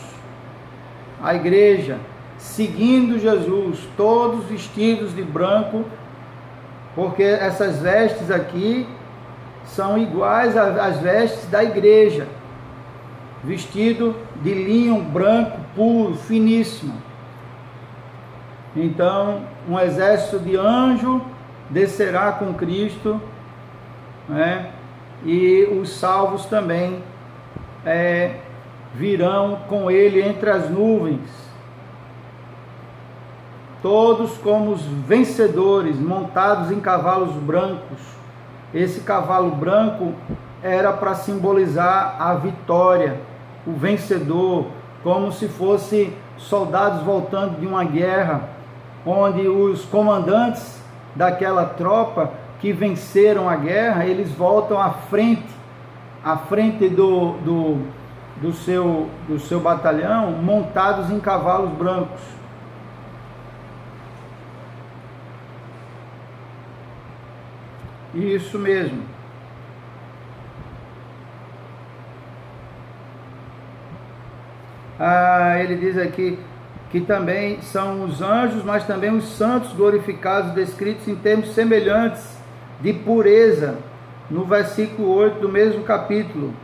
a igreja, seguindo Jesus, todos vestidos de branco, porque essas vestes aqui são iguais às vestes da igreja, vestido de linho branco, puro, finíssimo. Então, um exército de anjo descerá com Cristo, né? E os salvos também virão com ele entre as nuvens, todos como os vencedores, montados em cavalos brancos. Esse cavalo branco era para simbolizar a vitória, o vencedor, como se fosse soldados voltando de uma guerra, onde os comandantes daquela tropa que venceram a guerra, eles voltam à frente do seu batalhão, montados em cavalos brancos. Isso mesmo. Ele diz aqui que também são os anjos, mas também os santos glorificados, descritos em termos semelhantes de pureza, no versículo 8 do mesmo capítulo.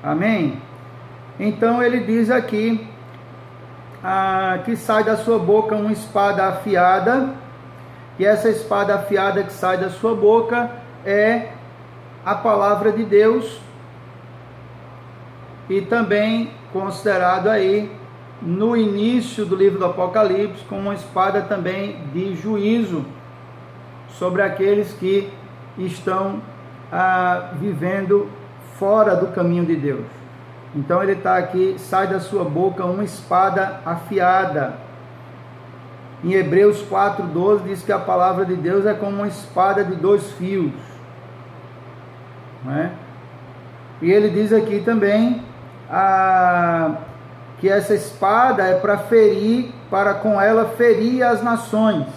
Amém? Então ele diz aqui que sai da sua boca uma espada afiada, e essa espada afiada que sai da sua boca é a palavra de Deus, e também considerado aí no início do livro do Apocalipse como uma espada também de juízo sobre aqueles que estão vivendo fora do caminho de Deus. Então ele está aqui, sai da sua boca uma espada afiada. Em Hebreus 4:12 diz que a palavra de Deus é como uma espada de 2 fios, não é? E ele diz aqui também que essa espada é para ferir, para com ela ferir as nações.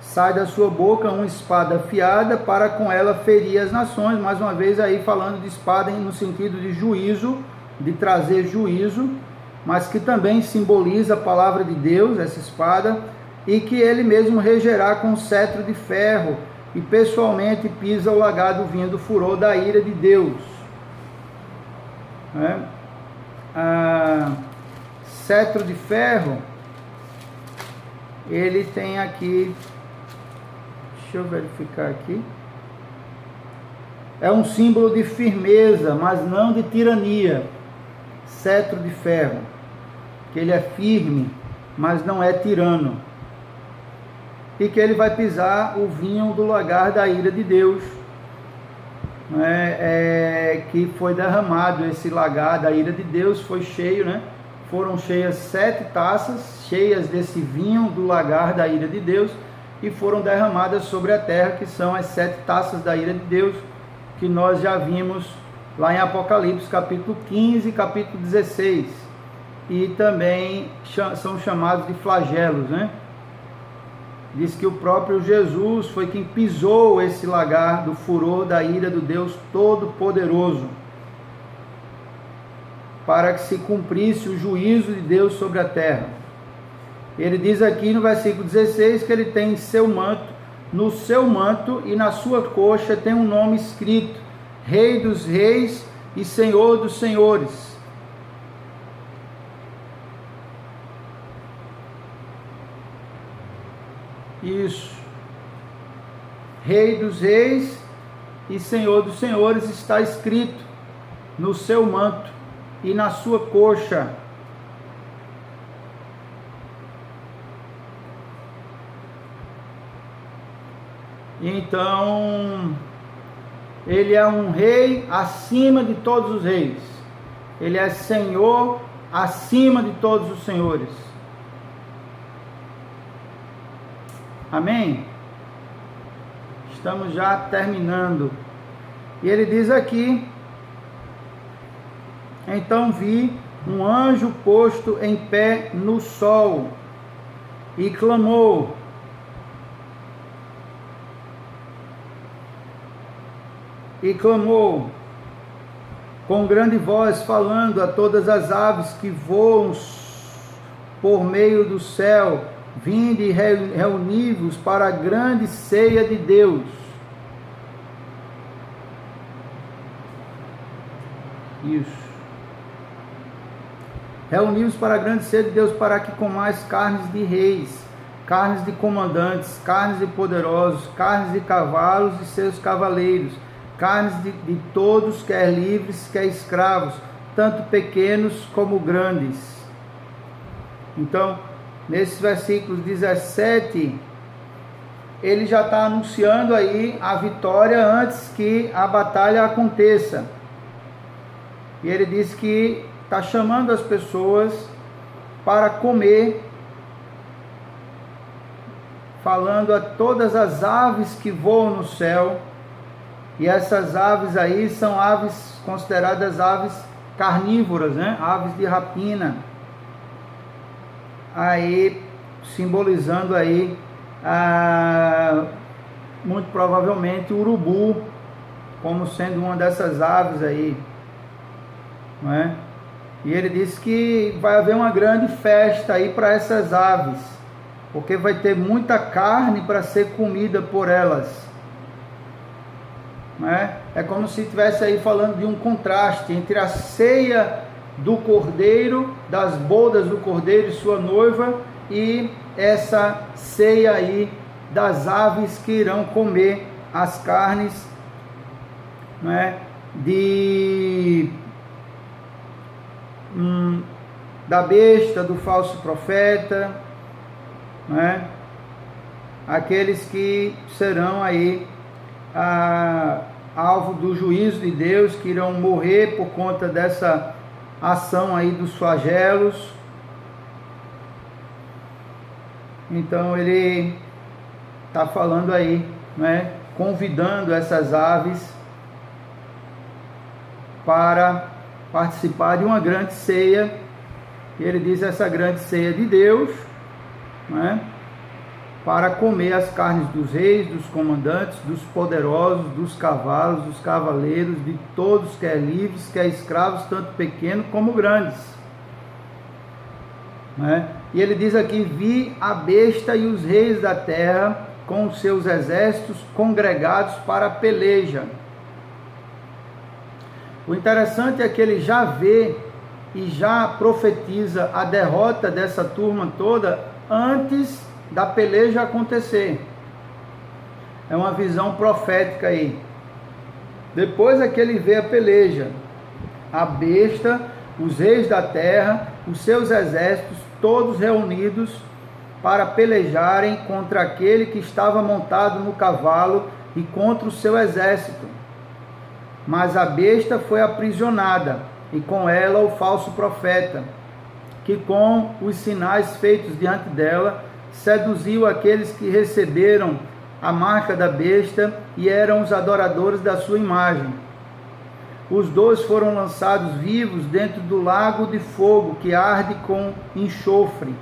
Sai da sua boca uma espada afiada para com ela ferir as nações. Mais uma vez aí falando de espada no sentido de juízo, de trazer juízo, mas que também simboliza a palavra de Deus, essa espada, e que ele mesmo regerá com cetro de ferro, e pessoalmente pisa o lagar do vinho do furor da ira de Deus. cetro de ferro, ele tem aqui, deixa eu verificar aqui, é um símbolo de firmeza, mas não de tirania. Cetro de ferro, que ele é firme, mas não é tirano. E que ele vai pisar o vinho do lagar da ira de Deus, que foi derramado. Esse lagar da ira de Deus foi cheio, né? Foram cheias 7 taças, cheias desse vinho do lagar da ira de Deus, e foram derramadas sobre a terra, que são as 7 taças da ira de Deus, que nós já vimos lá em Apocalipse, capítulo 15, capítulo 16, e também são chamados de flagelos, né? Diz que o próprio Jesus foi quem pisou esse lagar do furor da ira do Deus Todo-Poderoso, para que se cumprisse o juízo de Deus sobre a terra. Ele diz aqui no versículo 16 que ele tem no seu manto e na sua coxa tem um nome escrito: Rei dos Reis e Senhor dos Senhores. Isso. Rei dos Reis e Senhor dos Senhores está escrito no seu manto e na sua coxa. Então, ele é um rei acima de todos os reis. Ele é Senhor acima de todos os senhores. Amém? Estamos já terminando. E ele diz aqui: então vi um anjo posto em pé no sol e clamou: com grande voz, falando a todas as aves que voam por meio do céu: vinde e reuni-vos para a grande ceia de Deus. Isso. Reuni-vos para a grande ceia de Deus, para que comais carnes de reis, carnes de comandantes, carnes de poderosos, carnes de cavalos e seus cavaleiros, carnes de todos, quer livres, quer escravos, tanto pequenos como grandes. Então, nesses versículos 17, ele já está anunciando aí a vitória antes que a batalha aconteça. E ele diz que está chamando as pessoas para comer, falando a todas as aves que voam no céu. E essas aves aí são aves consideradas aves carnívoras, né? Aves de rapina. Aí, simbolizando aí, muito provavelmente, o urubu, como sendo uma dessas aves aí, não é? E ele disse que vai haver uma grande festa aí para essas aves, porque vai ter muita carne para ser comida por elas. É como se estivesse aí falando de um contraste entre a ceia do cordeiro, das bodas do cordeiro e sua noiva, e essa ceia aí das aves que irão comer as carnes, da besta, do falso profeta, aqueles que serão aí alvo do juízo de Deus, que irão morrer por conta dessa ação aí dos flagelos. Então ele está falando aí, convidando essas aves para participar de uma grande ceia. E ele diz essa grande ceia de Deus, para comer as carnes dos reis, dos comandantes, dos poderosos, dos cavalos, dos cavaleiros, de todos, quer livres, quer escravos, tanto pequenos como grandes. E ele diz aqui: vi a besta e os reis da terra com os seus exércitos congregados para a peleja. O interessante é que ele já vê e já profetiza a derrota dessa turma toda antes da peleja acontecer. É uma visão profética aí. Depois é que ele vê a peleja, a besta, os reis da terra, os seus exércitos, todos reunidos para pelejarem contra aquele que estava montado no cavalo e contra o seu exército. Mas a besta foi aprisionada, e com ela o falso profeta, que com os sinais feitos diante dela, seduziu aqueles que receberam a marca da besta e eram os adoradores da sua imagem. Os dois foram lançados vivos dentro do lago de fogo que arde com enxofre.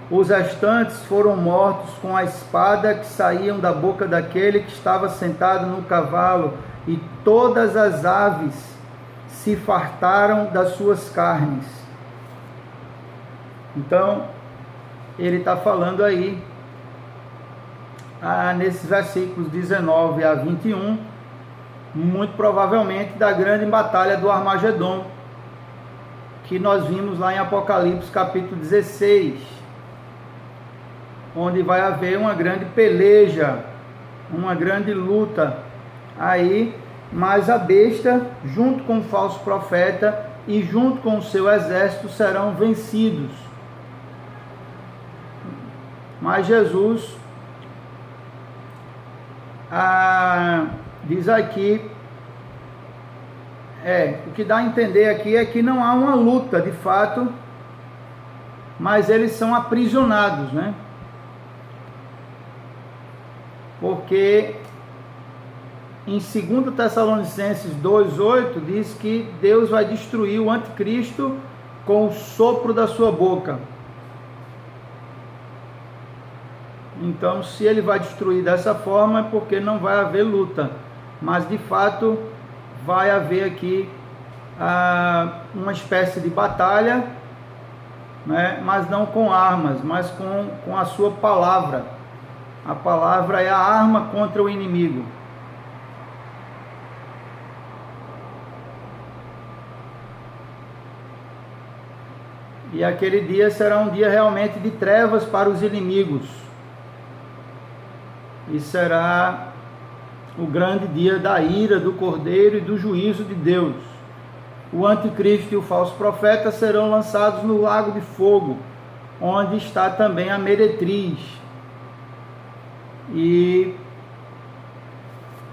Os restantes foram mortos com a espada que saíam da boca daquele que estava sentado no cavalo, e todas as aves se fartaram das suas carnes. Então, ele está falando aí, nesses versículos 19 a 21, muito provavelmente da grande batalha do Armagedon, que nós vimos lá em Apocalipse capítulo 16, onde vai haver uma grande peleja, uma grande luta aí, mas a besta, junto com o falso profeta e junto com o seu exército, serão vencidos. Mas Jesus diz aqui, o que dá a entender aqui é que não há uma luta de fato, mas eles são aprisionados, né? Porque em 2 Tessalonicenses 2,8 diz que Deus vai destruir o anticristo com o sopro da sua boca. Então, se ele vai destruir dessa forma, é porque não vai haver luta. Mas, de fato, vai haver aqui uma espécie de batalha, né? Mas não com armas, mas com a sua palavra. A palavra é a arma contra o inimigo. E aquele dia será um dia realmente de trevas para os inimigos. E será o grande dia da ira do Cordeiro e do juízo de Deus. O anticristo e o falso profeta serão lançados no lago de fogo, onde está também a meretriz. E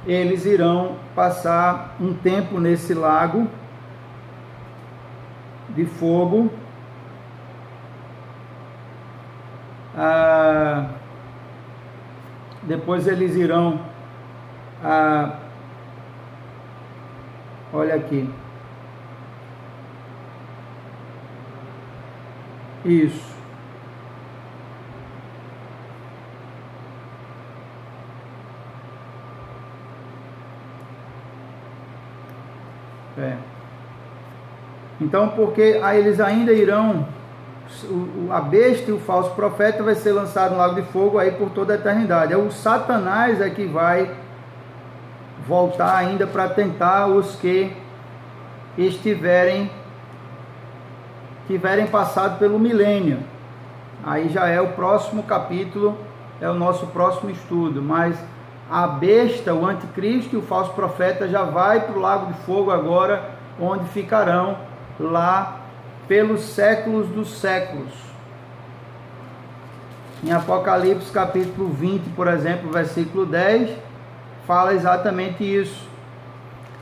eles irão passar um tempo nesse lago de fogo. Depois eles irão, olha aqui, isso, então, porque aí eles ainda irão, a besta e o falso profeta vai ser lançado no lago de fogo aí por toda a eternidade. O Satanás é que vai voltar ainda para tentar os que tiverem passado pelo milênio. Aí já é o próximo capítulo, é o nosso próximo estudo. Mas a besta, o anticristo e o falso profeta já vai para o lago de fogo agora, onde ficarão lá pelos séculos dos séculos. Em Apocalipse capítulo 20, por exemplo, versículo 10, fala exatamente isso.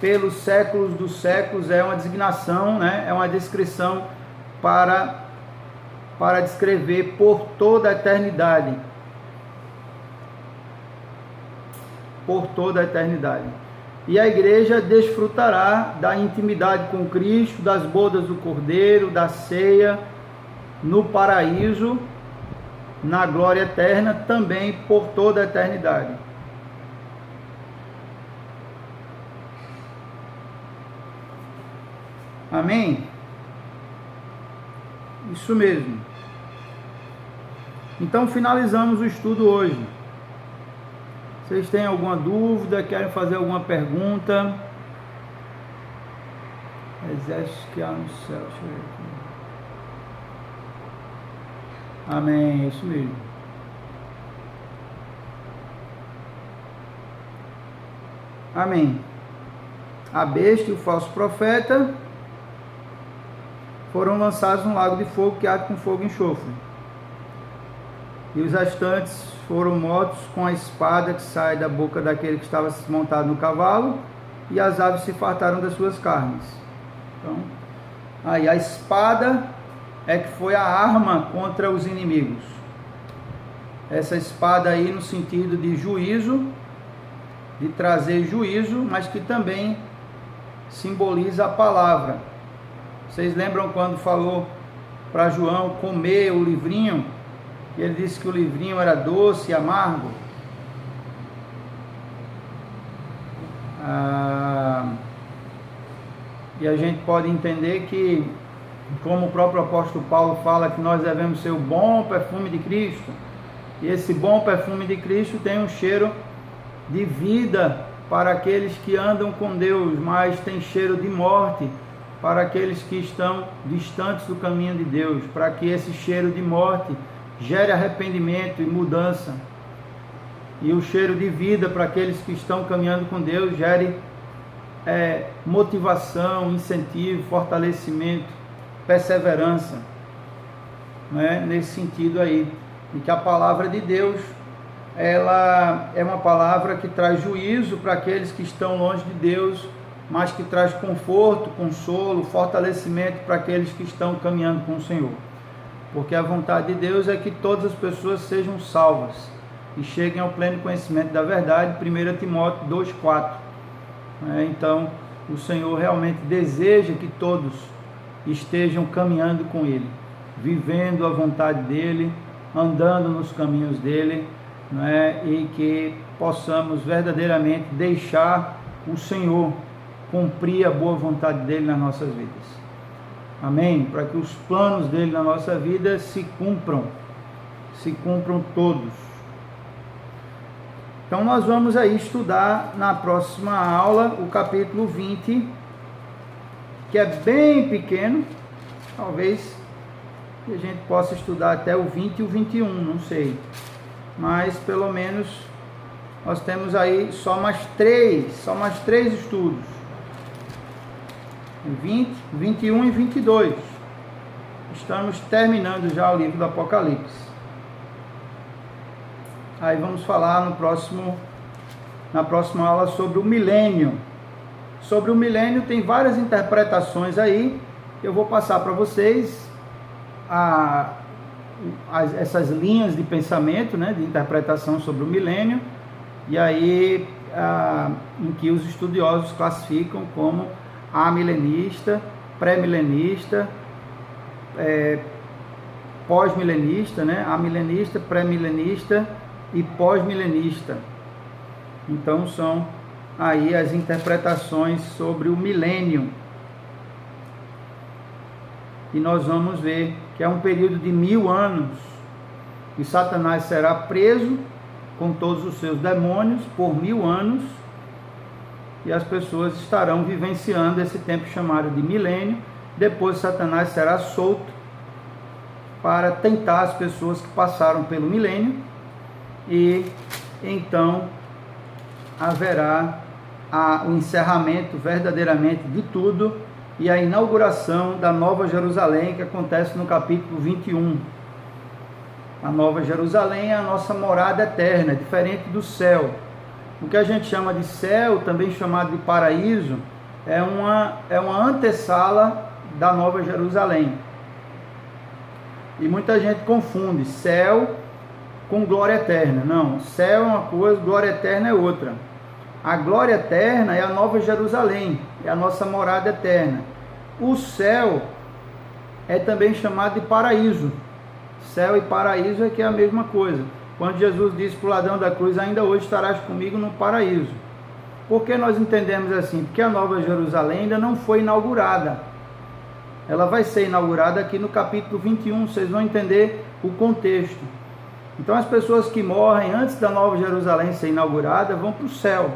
Pelos séculos dos séculos é uma designação, né? É uma descrição para descrever por toda a eternidade. Por toda a eternidade. E a igreja desfrutará da intimidade com Cristo, das bodas do Cordeiro, da ceia, no paraíso, na glória eterna, também por toda a eternidade. Amém? Isso mesmo. Então finalizamos o estudo hoje. Vocês têm alguma dúvida? Querem fazer alguma pergunta? Exércitos que há no céu. Deixa eu ver aqui. Amém, é isso mesmo. Amém. A besta e o falso profeta foram lançados num lago de fogo que arde com fogo e enxofre. E os restantes foram mortos com a espada que sai da boca daquele que estava montado no cavalo, e as aves se fartaram das suas carnes. Então, aí a espada é que foi a arma contra os inimigos. Essa espada aí no sentido de juízo, de trazer juízo, mas que também simboliza a palavra. Vocês lembram quando falou para João comer o livrinho? E ele disse que o livrinho era doce e amargo. E a gente pode entender que, como o próprio apóstolo Paulo fala, que nós devemos ser o bom perfume de Cristo. E esse bom perfume de Cristo tem um cheiro de vida para aqueles que andam com Deus, mas tem cheiro de morte para aqueles que estão distantes do caminho de Deus, para que esse cheiro de morte gere arrependimento e mudança, e o cheiro de vida para aqueles que estão caminhando com Deus gere motivação, incentivo, fortalecimento, perseverança, né? Nesse sentido aí, em que a palavra de Deus, ela é uma palavra que traz juízo para aqueles que estão longe de Deus, mas que traz conforto, consolo, fortalecimento para aqueles que estão caminhando com o Senhor. Porque a vontade de Deus é que todas as pessoas sejam salvas e cheguem ao pleno conhecimento da verdade, 1 Timóteo 2,4. Então, o Senhor realmente deseja que todos estejam caminhando com Ele, vivendo a vontade dEle, andando nos caminhos dEle, e que possamos verdadeiramente deixar o Senhor cumprir a boa vontade dEle nas nossas vidas. Amém? Para que os planos dEle na nossa vida se cumpram todos. Então nós vamos aí estudar na próxima aula o capítulo 20, que é bem pequeno, talvez a gente possa estudar até o 20 e o 21, não sei, mas pelo menos nós temos aí só mais três estudos, 20, 21 e 22, estamos terminando já o livro do Apocalipse. Aí vamos falar na próxima aula sobre o milênio. Sobre o milênio tem várias interpretações aí. Eu vou passar para vocês essas linhas de pensamento, de interpretação sobre o milênio. E aí em que os estudiosos classificam como amilenista, pré-milenista, pós-milenista, amilenista, pré-milenista e pós-milenista. Então são aí as interpretações sobre o milênio, e nós vamos ver que é um período de 1000 anos, e Satanás será preso com todos os seus demônios por 1000 anos, e as pessoas estarão vivenciando esse tempo chamado de milênio. Depois Satanás será solto para tentar as pessoas que passaram pelo milênio, e então haverá o encerramento verdadeiramente de tudo e a inauguração da Nova Jerusalém, que acontece no capítulo 21. A Nova Jerusalém é a nossa morada eterna, diferente do céu. O que a gente chama de céu, também chamado de paraíso, é uma antessala da Nova Jerusalém. E muita gente confunde céu com glória eterna. Não, céu é uma coisa, glória eterna é outra. A glória eterna é a Nova Jerusalém, é a nossa morada eterna. O céu é também chamado de paraíso. Céu e paraíso é que é a mesma coisa. Quando Jesus disse para o ladrão da cruz, ainda hoje estarás comigo no paraíso. Por que nós entendemos assim? Porque a Nova Jerusalém ainda não foi inaugurada. Ela vai ser inaugurada aqui no capítulo 21, vocês vão entender o contexto. Então as pessoas que morrem antes da Nova Jerusalém ser inaugurada vão para o céu.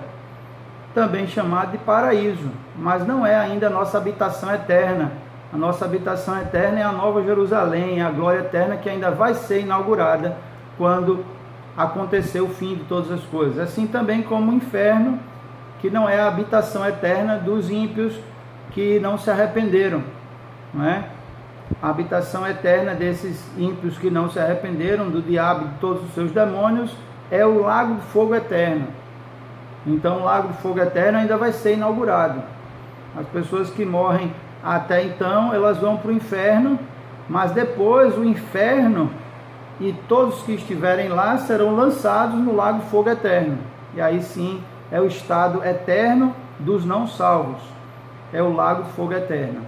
também chamado de paraíso, mas não é ainda a nossa habitação eterna. A nossa habitação eterna é a Nova Jerusalém, a glória eterna que ainda vai ser inaugurada quando acontecer o fim de todas as coisas. Assim também como o inferno, que não é a habitação eterna dos ímpios que não se arrependeram, não é? A habitação eterna desses ímpios que não se arrependeram, do diabo e de todos os seus demônios, é o lago de fogo eterno. Então o lago de fogo eterno ainda vai ser inaugurado. As pessoas que morrem até então, elas vão para o inferno, mas depois o inferno e todos que estiverem lá serão lançados no lago de fogo eterno. E aí sim é o estado eterno dos não salvos. É o lago de fogo eterno.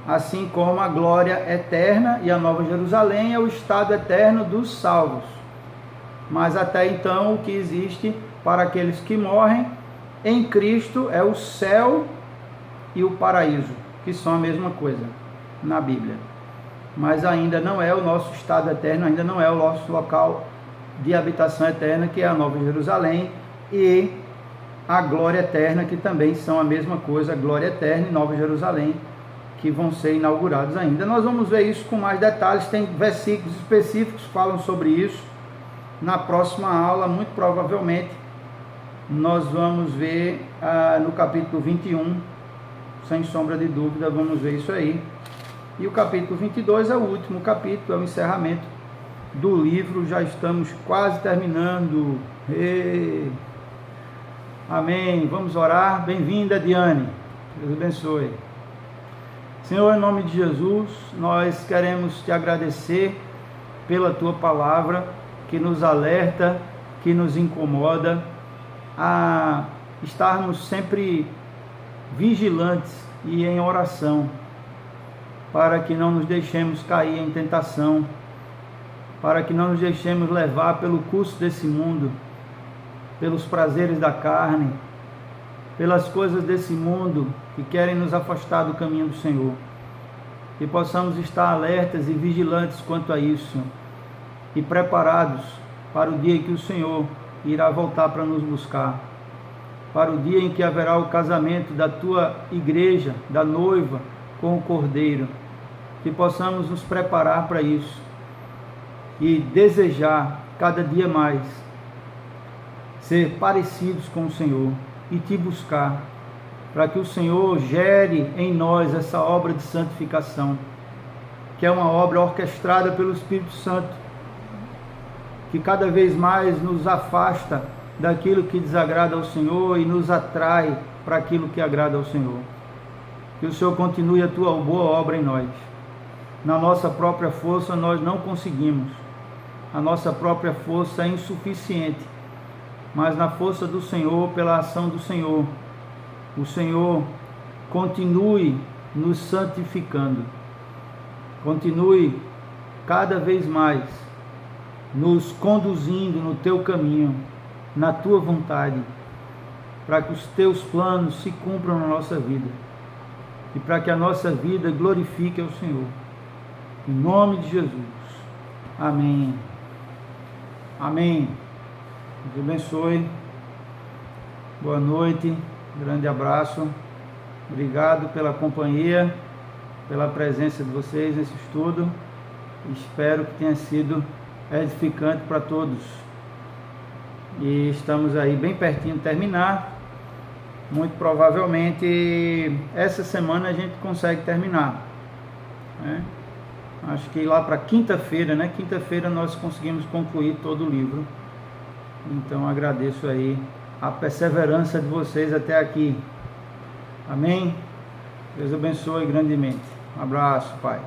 Assim como a glória eterna e a Nova Jerusalém é o estado eterno dos salvos. Mas até então o que existe para aqueles que morrem em Cristo é o céu e o paraíso, que são a mesma coisa na Bíblia. Mas ainda não é o nosso estado eterno, ainda não é o nosso local de habitação eterna, que é a Nova Jerusalém e a glória eterna, que também são a mesma coisa, a glória eterna e Nova Jerusalém, que vão ser inaugurados ainda. Nós vamos ver isso com mais detalhes, tem versículos específicos que falam sobre isso. Na próxima aula, muito provavelmente, nós vamos ver no capítulo 21, sem sombra de dúvida, vamos ver isso aí. E o capítulo 22 é o último capítulo, é o encerramento do livro, já estamos quase terminando. Amém, vamos orar. Bem-vinda, Diane, Deus abençoe. Senhor, em nome de Jesus, nós queremos te agradecer pela tua palavra, que nos alerta, que nos incomoda a estarmos sempre vigilantes e em oração, para que não nos deixemos cair em tentação, para que não nos deixemos levar pelo curso desse mundo, pelos prazeres da carne, pelas coisas desse mundo que querem nos afastar do caminho do Senhor. Que possamos estar alertas e vigilantes quanto a isso e preparados para o dia em que o Senhor irá voltar para nos buscar, para o dia em que haverá o casamento da tua igreja, da noiva, com o Cordeiro. Que possamos nos preparar para isso e desejar cada dia mais ser parecidos com o Senhor e te buscar, para que o Senhor gere em nós essa obra de santificação, que é uma obra orquestrada pelo Espírito Santo, que cada vez mais nos afasta daquilo que desagrada ao Senhor e nos atrai para aquilo que agrada ao Senhor. Que o Senhor continue a tua boa obra em nós. Na nossa própria força nós não conseguimos, a nossa própria força é insuficiente, mas na força do Senhor, pela ação do Senhor, o Senhor continue nos santificando, continue cada vez mais nos conduzindo no teu caminho, na tua vontade, para que os teus planos se cumpram na nossa vida e para que a nossa vida glorifique ao Senhor. Em nome de Jesus. Amém. Amém. Deus abençoe. Boa noite. Grande abraço. Obrigado pela companhia, pela presença de vocês nesse estudo. Espero que tenha sido edificante para todos. E estamos aí bem pertinho de terminar. Muito provavelmente essa semana a gente consegue terminar, né? Acho que lá para quinta-feira, né? Quinta-feira nós conseguimos concluir todo o livro. Então agradeço aí a perseverança de vocês até aqui. Amém? Deus abençoe grandemente. Um abraço, Pai.